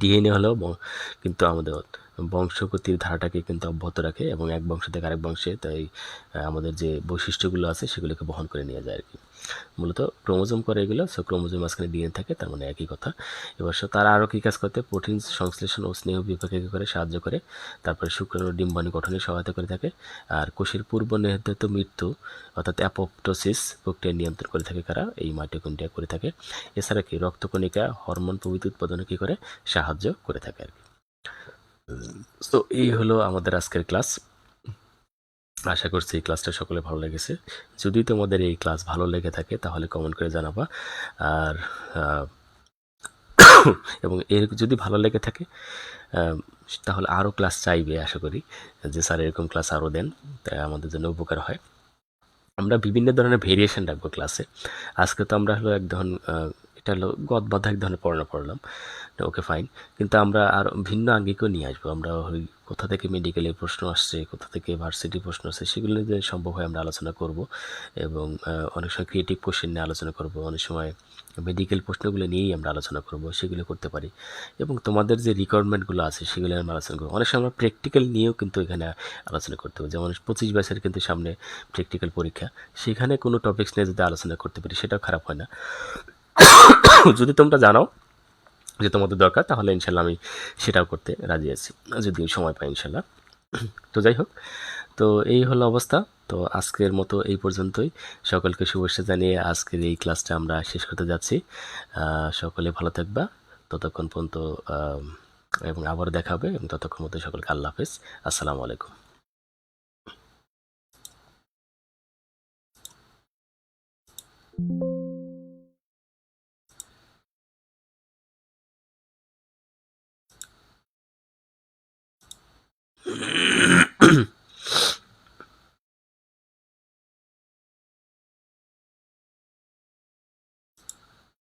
ডিএনএ হলো কিন্তু আমাদের বংশগতির ধারাটাকে কিন্তু অব্যাহত রাখে, এবং এক বংশ থেকে আরেক বংশে তাই আমাদের যে বৈশিষ্ট্যগুলো আছে সেগুলোকে বহন করে নিয়ে যায় আর কি। মূলত ক্রোমোজোম করে এগুলো। সো ক্রোমোজোম মাঝখানে ডিএনএ থাকে, তার মানে একই কথা। এবার তারা আরও কী কাজ করতে, প্রোটিন সংশ্লেষণ ও স্নেহ বিভাগে করে সাহায্য করে, তারপরে শুক্রাণু ডিম্বাণু গঠনে সহায়তা করে থাকে, আর কোষের পূর্ব নির্ধারিত মৃত্যু অর্থাৎ অ্যাপোপ্টোসিস প্রক্রিয়া নিয়ন্ত্রণ করে থাকে কারা, এই মাইটোকন্ড্রিয়া করে থাকে। এছাড়া কি রক্তকণিকা, হরমোন প্রভৃতি উৎপাদনে কী করে সাহায্য করে থাকে আর কি। তো এই হলো আমাদের আজকের ক্লাস। আশা করছি এই ক্লাসটা সকলে ভালো লেগেছে। যদি তোমাদের এই ক্লাস ভালো লেগে থাকে তাহলে কমেন্ট করে জানাবা। আর এবং এর যদি ভালো লেগে থাকে তাহলে আরও ক্লাস চাইবে, আশা করি যে স্যার এরকম ক্লাস আরও দেন, তাই আমাদের জন্য উপকার হয়। আমরা বিভিন্ন ধরনের ভেরিয়েশন রাখবো ক্লাসে। আজকে তো আমরা হলো এক ধরন এটা হলো গদ বাঁধা এক ধরনের পড়ানো পড়লাম, ওকে ফাইন। কিন্তু আমরা আর ভিন্ন আঙ্গিকেও নিয়ে আসবো। আমরা ওই কোথা থেকে মেডিকেলের প্রশ্ন আসছে, কোথা থেকে ভার্সিটি প্রশ্ন আসছে, সেগুলো যে সম্ভব হয় আমরা আলোচনা করব। এবং অনেক সময় ক্রিয়েটিভ কোশ্চেন নিয়ে আলোচনা করব, অনেক সময় মেডিকেল প্রশ্নগুলো নিয়েই আমরা আলোচনা করব, সেগুলো করতে পারি। এবং তোমাদের যে রিকোয়ারমেন্টগুলো আছে সেগুলো আমরা আলোচনা করবো। অনেক সময় আমরা প্র্যাকটিক্যাল নিয়েও কিন্তু এখানে আলোচনা করতে হবে। যেমন 25 ব্যাচের কিন্তু সামনে প্র্যাকটিক্যাল পরীক্ষা, সেখানে কোনো টপিক্স নিয়ে যদি আলোচনা করতে পারি সেটাও খারাপ হয় না। যদি তোমরা জানাও যে তোমাদের দরকার, তাহলে ইনশাল্লাহ আমি সেটাও করতে রাজি আছি, যদি সময় পাই ইনশাল্লাহ। তো যাই হোক, তো এই হলো অবস্থা। তো আজকের মতো এই পর্যন্তই। সকলকে শুভেচ্ছা জানিয়ে আজকের এই ক্লাসটা আমরা শেষ করতে যাচ্ছি। সকলে ভালো থাকবা ততক্ষণ পর্যন্ত, এবং আবার দেখা হবে, এবং ততক্ষণ মধ্যে সকলকে আল্লাহ হাফেজ। আসসালামু আলাইকুম।